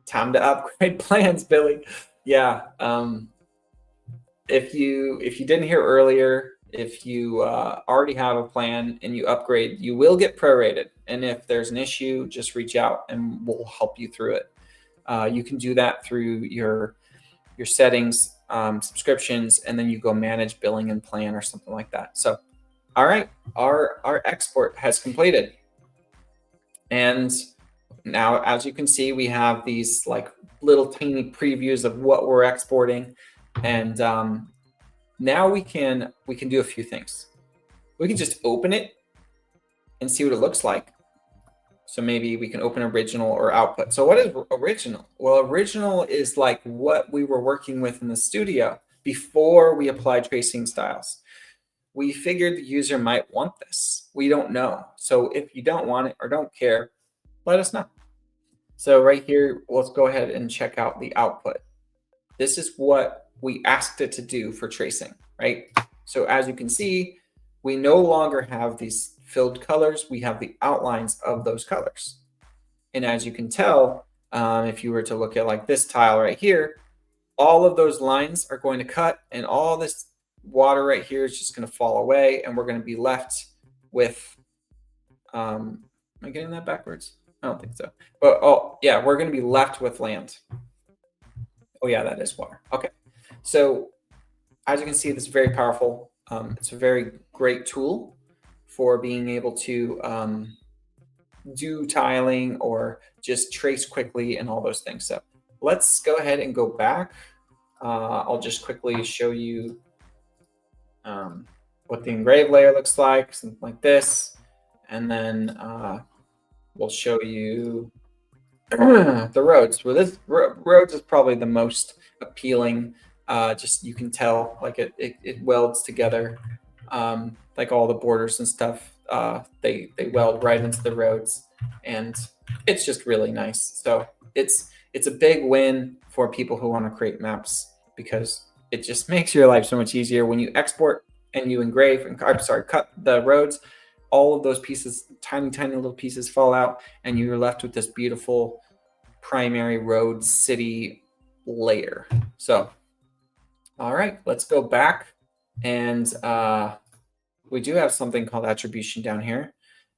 Time to upgrade plans, Billy. Yeah. If you didn't hear earlier, if you already have a plan and you upgrade, you will get prorated. And if there's an issue, just reach out and we'll help you through it. You can do that through your settings, subscriptions, and then you go manage billing and plan or something like that. So, all right, our export has completed. And now, as you can see, we have these like little tiny previews of what we're exporting. And now we can do a few things. We can just open it and see what it looks like. So maybe we can open original or output. So what is original? Well, original is like what we were working with in the studio before we applied tracing styles. We figured the user might want this. We don't know. So if you don't want it or don't care, let us know. So right here, let's go ahead and check out the output. This is what we asked it to do for tracing, right? So as you can see, we no longer have these filled colors. We have the outlines of those colors. And as you can tell, if you were to look at like this tile right here, all of those lines are going to cut, and all this water right here is just going to fall away, and we're going to be left with, am I getting that backwards? I don't think so. But oh yeah, we're going to be left with land. Oh yeah, that is water. Okay. So as you can see, this is very powerful. It's a very great tool for being able to do tiling or just trace quickly and all those things. So let's go ahead and go back. I'll just quickly show you what the engrave layer looks like, something like this. And then we'll show you the roads. Well, this roads is probably the most appealing. Just you can tell like it welds together, like all the borders and stuff. They weld right into the roads, and it's just really nice. So it's a big win for people who want to create maps because it just makes your life so much easier when you export and you engrave and I'm sorry, cut the roads. All of those pieces, tiny little pieces, fall out, and you're left with this beautiful primary road city layer. So, all right, let's go back, and we do have something called attribution down here,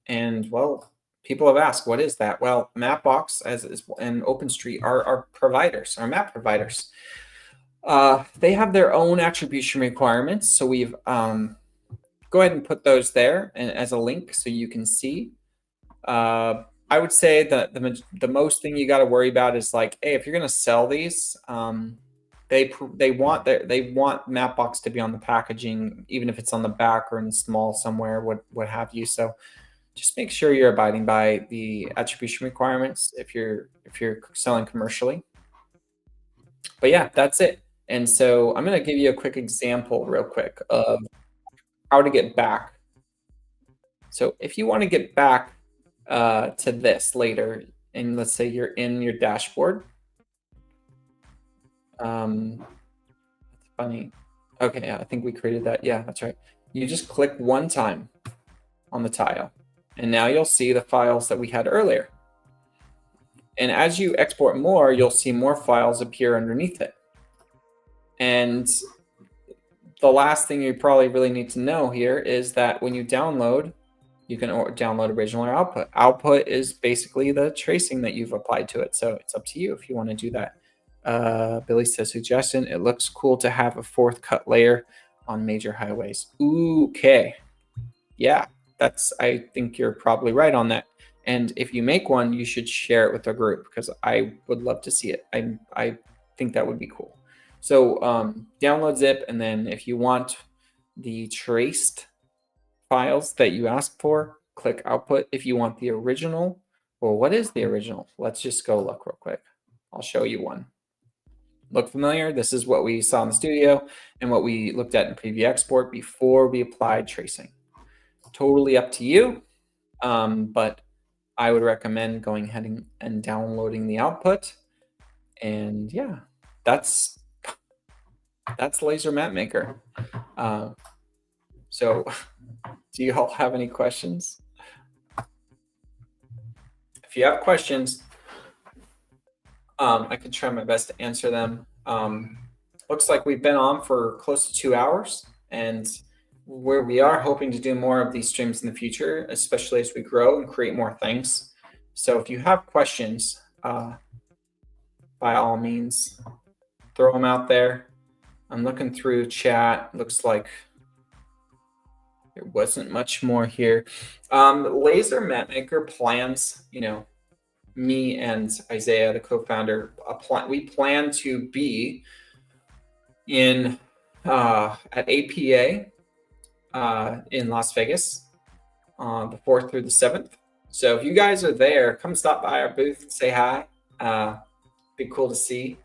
and well, people have asked, what is that? Well, Mapbox as is and OpenStreet are our providers, our map providers. They have their own attribution requirements, so we've go ahead and put those there and as a link so you can see. I would say that the most thing you got to worry about is like, hey, if you're going to sell these, they want Mapbox to be on the packaging, even if it's on the back or in small somewhere, what have you. So just make sure you're abiding by the attribution requirements if you're selling commercially. But yeah, that's it. And so I'm going to give you a quick example real quick of how to get back. So if you want to get back to this later, and let's say you're in your dashboard. That's funny. Okay, yeah, I think we created that. Yeah, that's right. You just click one time on the tile, and now you'll see the files that we had earlier. And as you export more, you'll see more files appear underneath it. And the last thing you probably really need to know here is that when you download, you can download original or output. Output is basically the tracing that you've applied to it. So it's up to you if you want to do that. Billy says, suggestion, it looks cool to have a fourth cut layer on major highways. Okay. Yeah, I think you're probably right on that. And if you make one, you should share it with the group because I would love to see it. I think that would be cool. So download zip, and then if you want the traced files that you ask for, click output. If you want the original, well, what is the original? Let's just go look real quick. I'll show you one. Look familiar? This is what we saw in the studio and what we looked at in preview export before we applied tracing. Totally up to you, but I would recommend going ahead and downloading the output. And yeah, that's Laser Map Maker. So do you all have any questions? If you have questions, I can try my best to answer them. Looks like we've been on for close to 2 hours, and where we are hoping to do more of these streams in the future, especially as we grow and create more things. So if you have questions, by all means, throw them out there. I'm looking through chat. Looks like there wasn't much more here. Laser Mapmaker plans, me and Isaiah, the co-founder, we plan to be in at APA in Las Vegas the 4th through the 7th. So if you guys are there, come stop by our booth, say hi. Be cool to see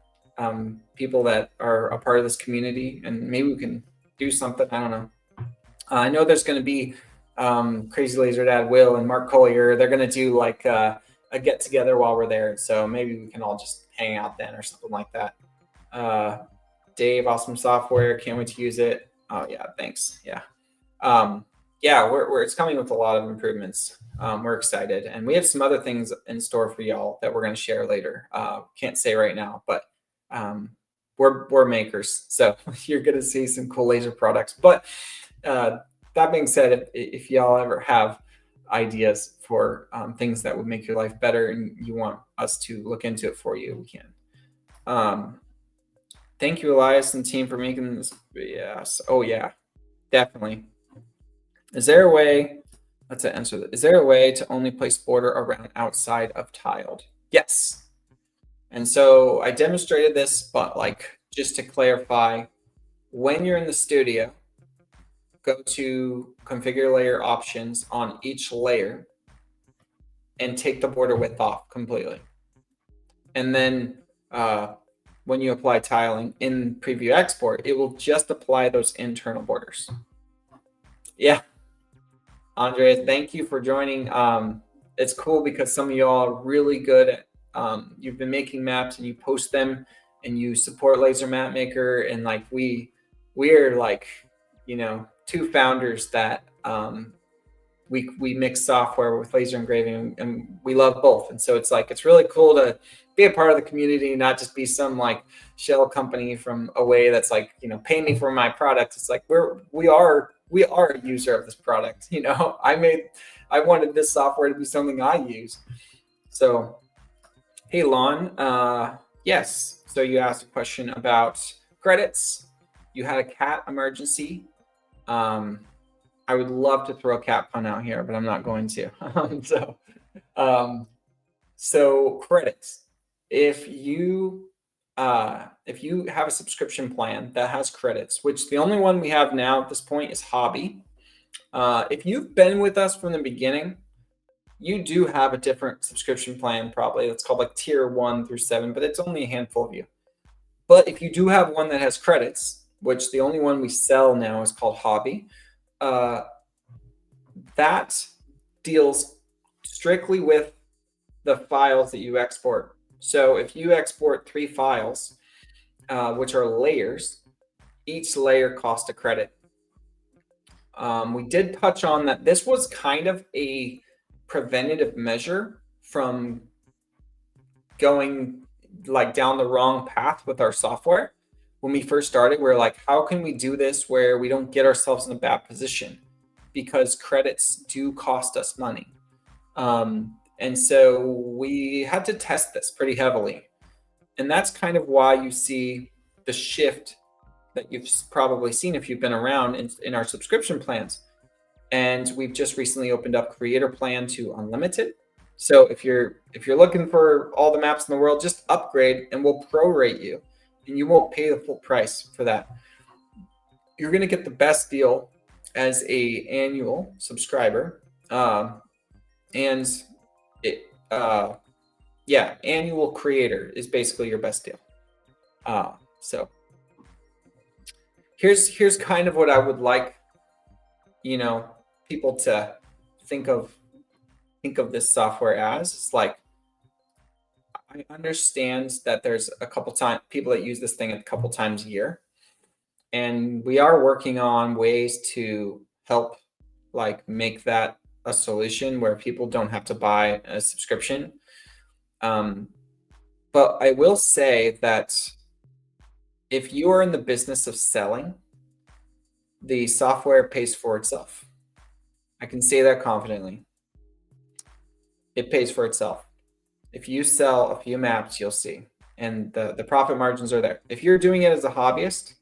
people that are a part of this community, and maybe we can do something. I don't know. I know there's going to be Crazy Laser Dad Will and Mark Collier. They're going to do like a get together while we're there. So maybe we can all just hang out then or something like that. Dave, awesome software. Can't wait to use it. Oh yeah, thanks. Yeah. It's coming with a lot of improvements. We're excited, and we have some other things in store for y'all that we're going to share later. Can't say right now, but we're makers, so you're going to see some cool laser products. But that being said, if y'all ever have ideas for things that would make your life better and you want us to look into it for you, we can. Thank you, Elias and team, for making this. Yes. Oh yeah, definitely. Is there a way Let's answer that. Is there a way to only place border around outside of tiled? Yes. And so I demonstrated this, but like just to clarify, when you're in the studio, go to configure layer options on each layer and take the border width off completely. And then when you apply tiling in preview export, it will just apply those internal borders. Yeah. Andrea, thank you for joining. It's cool because some of y'all are really good at, you've been making maps and you post them and you support Laser Map Maker. And like we're like, you know, two founders that we mix software with laser engraving and we love both. And so it's like, it's really cool to be a part of the community, not just be some like shell company from away that's like, you know, pay me for my product. It's like we are a user of this product. You know, I wanted this software to be something I use. So, hey, Lon, yes. So you asked a question about credits. You had a cat emergency. I would love to throw a cat pun out here, but I'm not going to. So credits. If you have a subscription plan that has credits, which the only one we have now at this point is Hobby. If you've been with us from the beginning, you do have a different subscription plan probably. It's called like tier 1 through 7, but it's only a handful of you. But if you do have one that has credits, which the only one we sell now is called Hobby, that deals strictly with the files that you export. So if you export 3 files, which are layers, each layer costs a credit. We did touch on that. This was kind of a preventative measure from going like down the wrong path with our software. When we first started, we were like, how can we do this where we don't get ourselves in a bad position? Because credits do cost us money. And so we had to test this pretty heavily. And that's kind of why you see the shift that you've probably seen if you've been around in our subscription plans. And we've just recently opened up Creator Plan to Unlimited. So if you're looking for all the maps in the world, just upgrade and we'll prorate you. And you won't pay the full price for that. You're going to get the best deal as a annual subscriber. And annual creator is basically your best deal. So here's kind of what I would like, you know, people to think of this software as. It's like, I understand that there's a couple times people that use this thing a couple times a year, and we are working on ways to help like make that a solution where people don't have to buy a subscription. But I will say that if you are in the business of selling, the software pays for itself. I can say that confidently. It pays for itself. If you sell a few maps, you'll see. And the profit margins are there. If you're doing it as a hobbyist,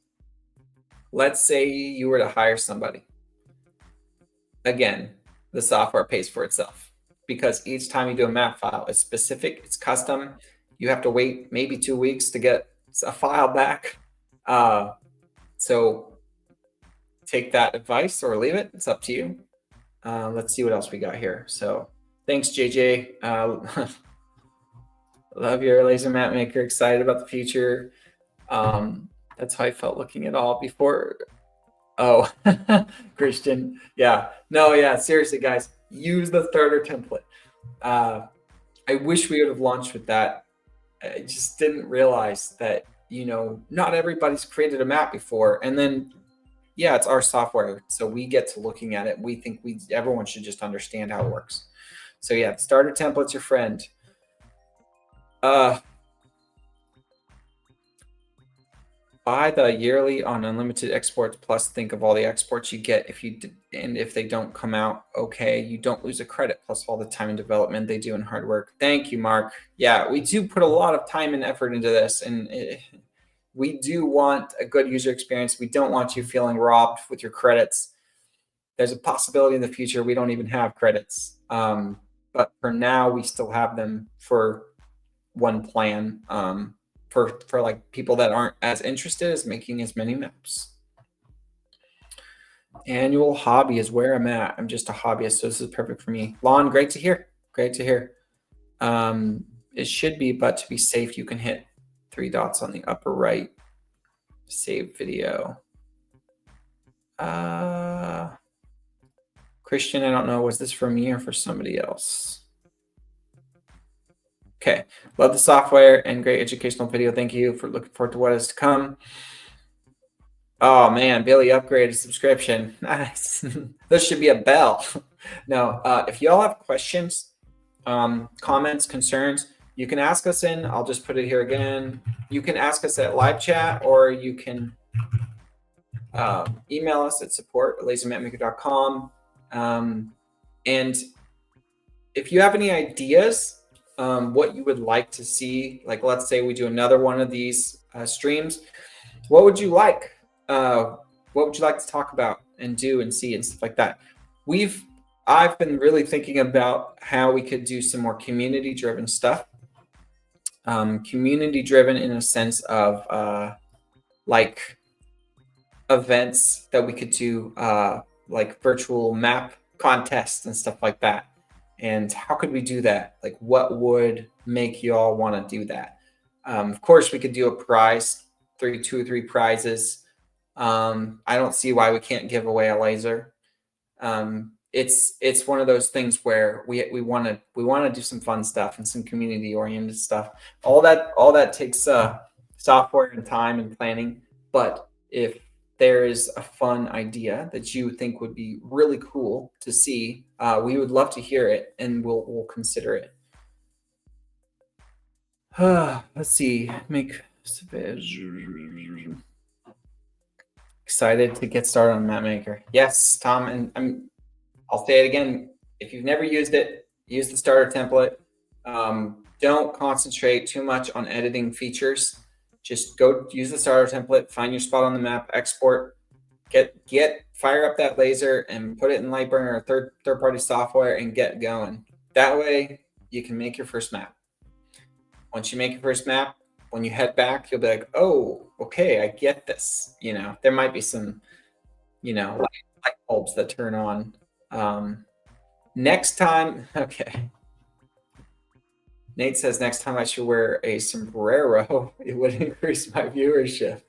let's say you were to hire somebody. Again, the software pays for itself because each time you do a map file, it's specific, it's custom. You have to wait maybe 2 weeks to get a file back. So take that advice or leave it. It's up to you. Let's see what else we got here. So thanks, JJ. Love your laser map maker. Excited about the future. That's how I felt looking at all before. Oh, Christian. Yeah. No, yeah. Seriously, guys, use the starter template. I wish we would have launched with that. I just didn't realize that, you know, not everybody's created a map before. And then, yeah, it's our software. So we get to looking at it. We think everyone should just understand how it works. So yeah, the starter template's your friend. Buy the yearly on unlimited exports plus think of all the exports you get if they don't come out okay, you don't lose a credit plus all the time and development they do and hard work. Thank you, Mark. Yeah, we do put a lot of time and effort into this, and we do want a good user experience. We don't want you feeling robbed with your credits. there's a possibility in the future we don't even have credits. But for now, we still have them for one plan, for like people that aren't as interested as making as many maps. Annual hobby is where I'm at. I'm just a hobbyist, so this is perfect for me. Lon, great to hear. Great to hear. It should be, but to be safe, you can hit 3 dots on the upper right. Save video. Christian, I don't know, was this for me or for somebody else? Okay, love the software and great educational video. Thank you for looking forward to what is to come. Oh man, Billy upgraded subscription. Nice. There should be a bell. No, if y'all have questions, comments, concerns, you can ask us in. I'll just put it here again. You can ask us at live chat, or you can email us at support@lazermapmaker.com. And if you have any ideas, what you would like to see, like let's say we do another one of these streams, what would you like? What would you like to talk about and do and see and stuff like that? I've been really thinking about how we could do some more community-driven stuff. Community-driven in a sense of like events that we could do, like virtual map contests and stuff like that. And how could we do that? Like, what would make you all want to do that? Of course, we could do a prize, 2 or 3 prizes. I don't see why we can't give away a laser. It's one of those things where we want to do some fun stuff and some community oriented stuff. All that takes software and time and planning. But if there is a fun idea that you think would be really cool to see, we would love to hear it, and we'll consider it. Let's see. Excited to get started on MapMaker. Yes, Tom, and I'll say it again. If you've never used it, use the starter template. Don't concentrate too much on editing features. Just go use the starter template, find your spot on the map, export, fire up that laser and put it in Lightburn or third-party software and get going. That way you can make your first map. Once you make your first map, when you head back, you'll be like, oh, okay, I get this. There might be some, light bulbs that turn on. Next time, okay. Nate says next time I should wear a sombrero. It would increase my viewership.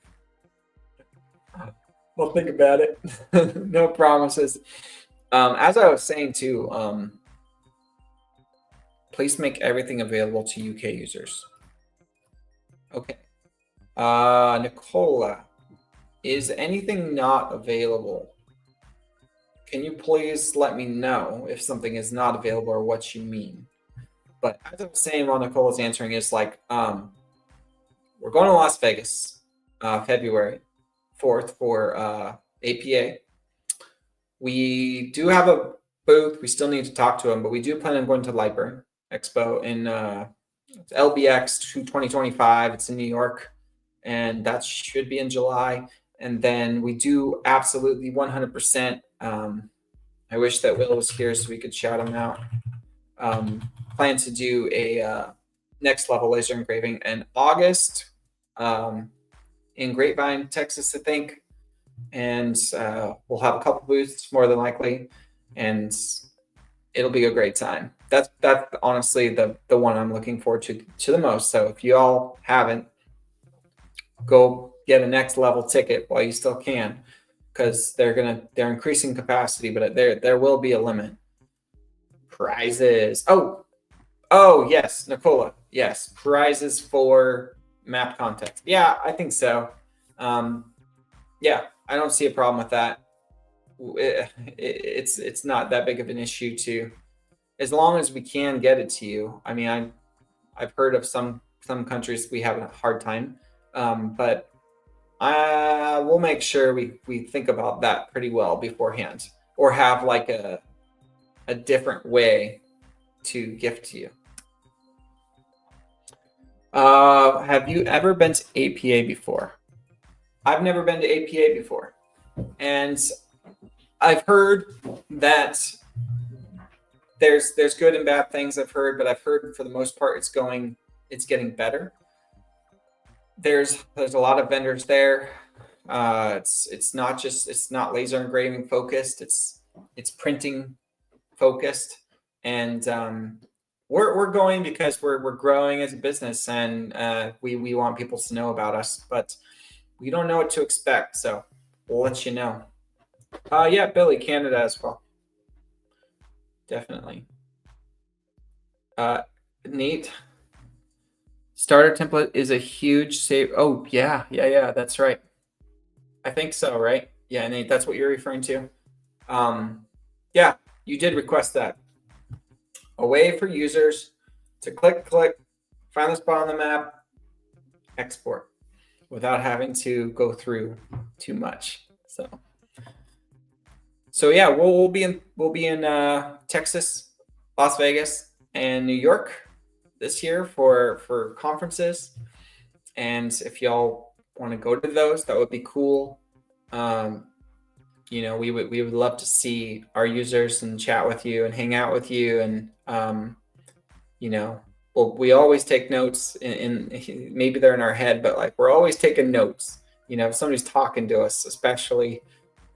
We'll think about it. No promises. As I was saying too, please make everything available to UK users. Okay. Nicola, is anything not available? Can you please let me know if something is not available or what you mean? But as I was saying while Nicola's answering, is like, we're going to Las Vegas, February 4th for APA. We do have a booth. We still need to talk to them, but we do plan on going to Lightburn Expo in LBX 2025. It's in New York, and that should be in July. And then we do absolutely 100%. I wish that Will was here so we could shout him out. Plan to do a next level laser engraving in August in Grapevine, Texas, I think. And we'll have a couple booths more than likely, and it'll be a great time. That's honestly the one I'm looking forward to the most. So if you all haven't, go get a next level ticket while you still can, because they're increasing capacity, but there will be a limit. Prizes. Oh yes, Nicola. Yes, prizes for map context. Yeah, I think so. Yeah, I don't see a problem with that. It's not that big of an issue to, as long as we can get it to you. I mean, I've heard of some countries we have a hard time, but we'll make sure we think about that pretty well beforehand, or have like a different way to gift to you. Have you ever been to APA before? I've never been to APA before, and I've heard that there's good and bad things I've heard, but I've heard for the most part it's getting better. There's a lot of vendors there. It's not laser engraving focused. It's printing focused, and we're going because we're growing as a business, and we want people to know about us, but we don't know what to expect, so we'll let you know. Yeah, Billy, Canada as well, definitely. Uh, Neat. Starter template is a huge save. Oh yeah, that's right. I think so, right? Yeah, Nate, that's what you're referring to. Um, yeah, you did request that. A way for users to click, find the spot on the map, export without having to go through too much. So yeah, we'll be in Texas, Las Vegas, and New York this year for conferences. And if y'all want to go to those, that would be cool. Um, we would love to see our users and chat with you and hang out with you. And you know, well, we always take notes in maybe they're in our head, but like we're always taking notes. If somebody's talking to us, especially,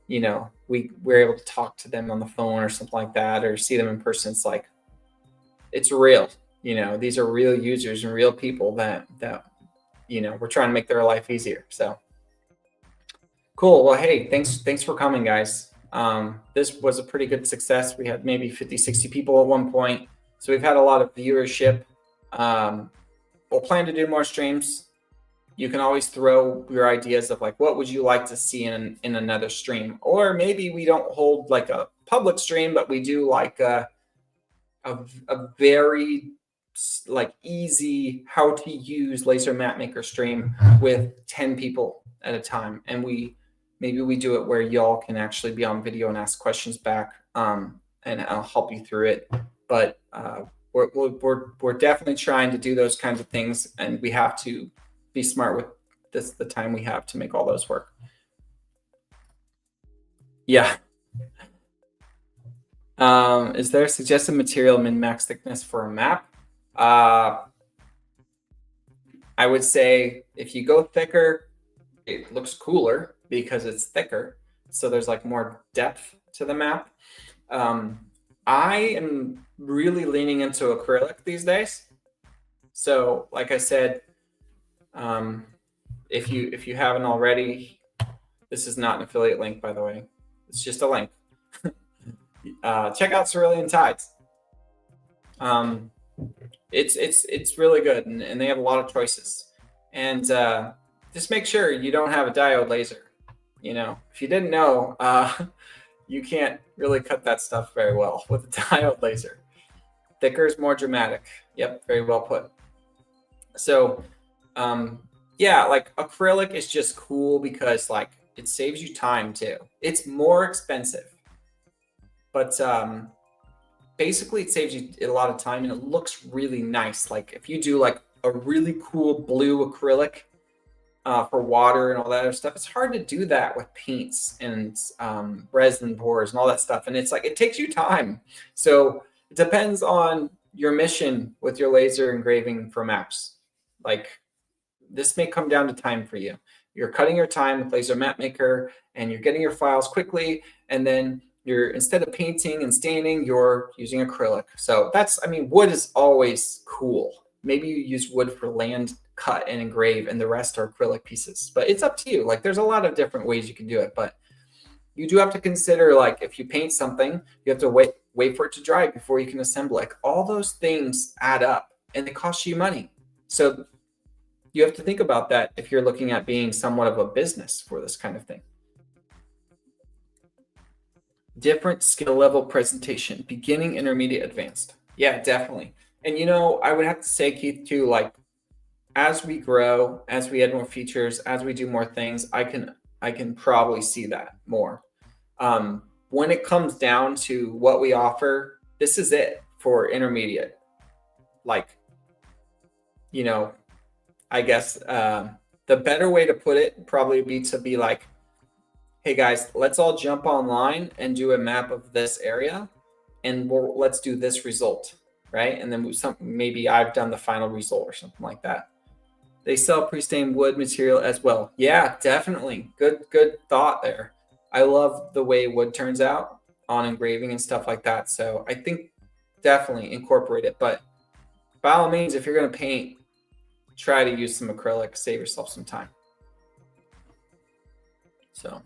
we're able to talk to them on the phone or something like that, or see them in person. It's like it's real. These are real users and real people that we're trying to make their life easier. So cool. Well, hey, thanks for coming, guys. This was a pretty good success. We had maybe 50, 60 people at one point. So we've had a lot of viewership. We'll plan to do more streams. You can always throw your ideas of like, what would you like to see in another stream? Or maybe we don't hold like a public stream, but we do like a very like easy how to use laser map maker stream with 10 people at a time, and maybe we do it where y'all can actually be on video and ask questions back, and I'll help you through it. But we're definitely trying to do those kinds of things, and we have to be smart with the time we have to make all those work. Yeah. Is there a suggested material min max thickness for a map? I would say if you go thicker, it looks cooler because it's thicker. So there's like more depth to the map. I am really leaning into acrylic these days. So like I said, if you haven't already, this is not an affiliate link, by the way. It's just a link. Check out Cerulean Tides. It's really good, and they have a lot of choices. And just make sure you don't have a diode laser. If you didn't know, you can't really cut that stuff very well with a diode laser. Thicker is more dramatic. Yep, very well put. So, yeah, like acrylic is just cool because like it saves you time too. It's more expensive, but basically it saves you a lot of time, and it looks really nice. Like if you do like a really cool blue acrylic for water and all that other stuff, it's hard to do that with paints and resin pours and all that stuff. And it's like it takes you time. So it depends on your mission with your laser engraving for maps. Like this may come down to time for you. You're cutting your time with Laser Map Maker, and you're getting your files quickly, and then you're, instead of painting and staining, you're using acrylic. So wood is always cool. Maybe you use wood for land cut and engrave, and the rest are acrylic pieces. But it's up to you. Like there's a lot of different ways you can do it, but you do have to consider, like if you paint something, you have to wait for it to dry before you can assemble it. Like, all those things add up, and they cost you money. So you have to think about that if you're looking at being somewhat of a business for this kind of thing. Different skill level presentation, beginning, intermediate, advanced. Yeah, definitely. And I would have to say, Keith, too, like as we grow, as we add more features, as we do more things, I can probably see that more. When it comes down to what we offer, this is it for intermediate. Like, I guess the better way to put it probably be to be like, hey guys, let's all jump online and do a map of this area, and let's do this result, right? And then maybe I've done the final result or something like that. They sell pre-stained wood material as well. Yeah, definitely. Good thought there. I love the way wood turns out on engraving and stuff like that. So I think definitely incorporate it. But by all means, if you're going to paint, try to use some acrylic. Save yourself some time. So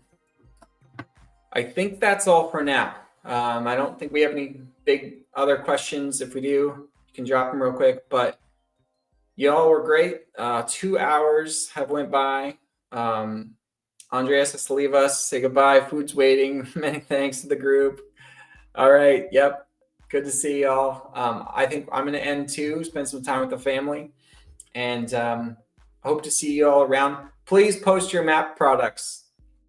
I think that's all for now. I don't think we have any big other questions. If we do, you can drop them real quick. But y'all were great. 2 hours have went by. Andreas has to leave us. Say goodbye. Food's waiting. Many thanks to the group. All right. Yep. Good to see y'all. I think I'm going to end too. Spend some time with the family, and hope to see you all around. Please post your map products.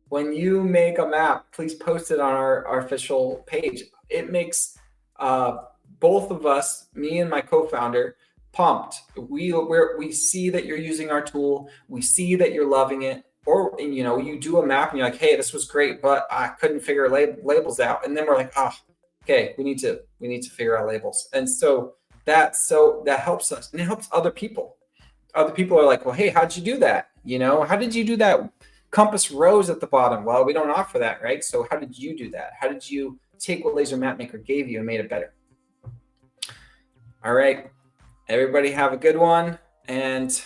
When you make a map, please post it on our official page. It makes both of us, me and my co-founder, pumped. We see that you're using our tool. We see that you're loving it. Or you do a map and you're like, hey, this was great, but I couldn't figure labels out. And then we're like, okay, we need to figure out labels. And so that helps us, and it helps other people. Other people are like, well, hey, how'd you do that? How did you do that? Compass rose at the bottom. Well, we don't offer that, right? So how did you do that? How did you take what Laser Map Maker gave you and made it better? All right, everybody have a good one, and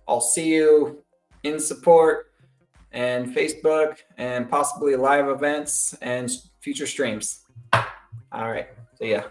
I'll see you in support and Facebook and possibly live events and future streams. All right, see ya.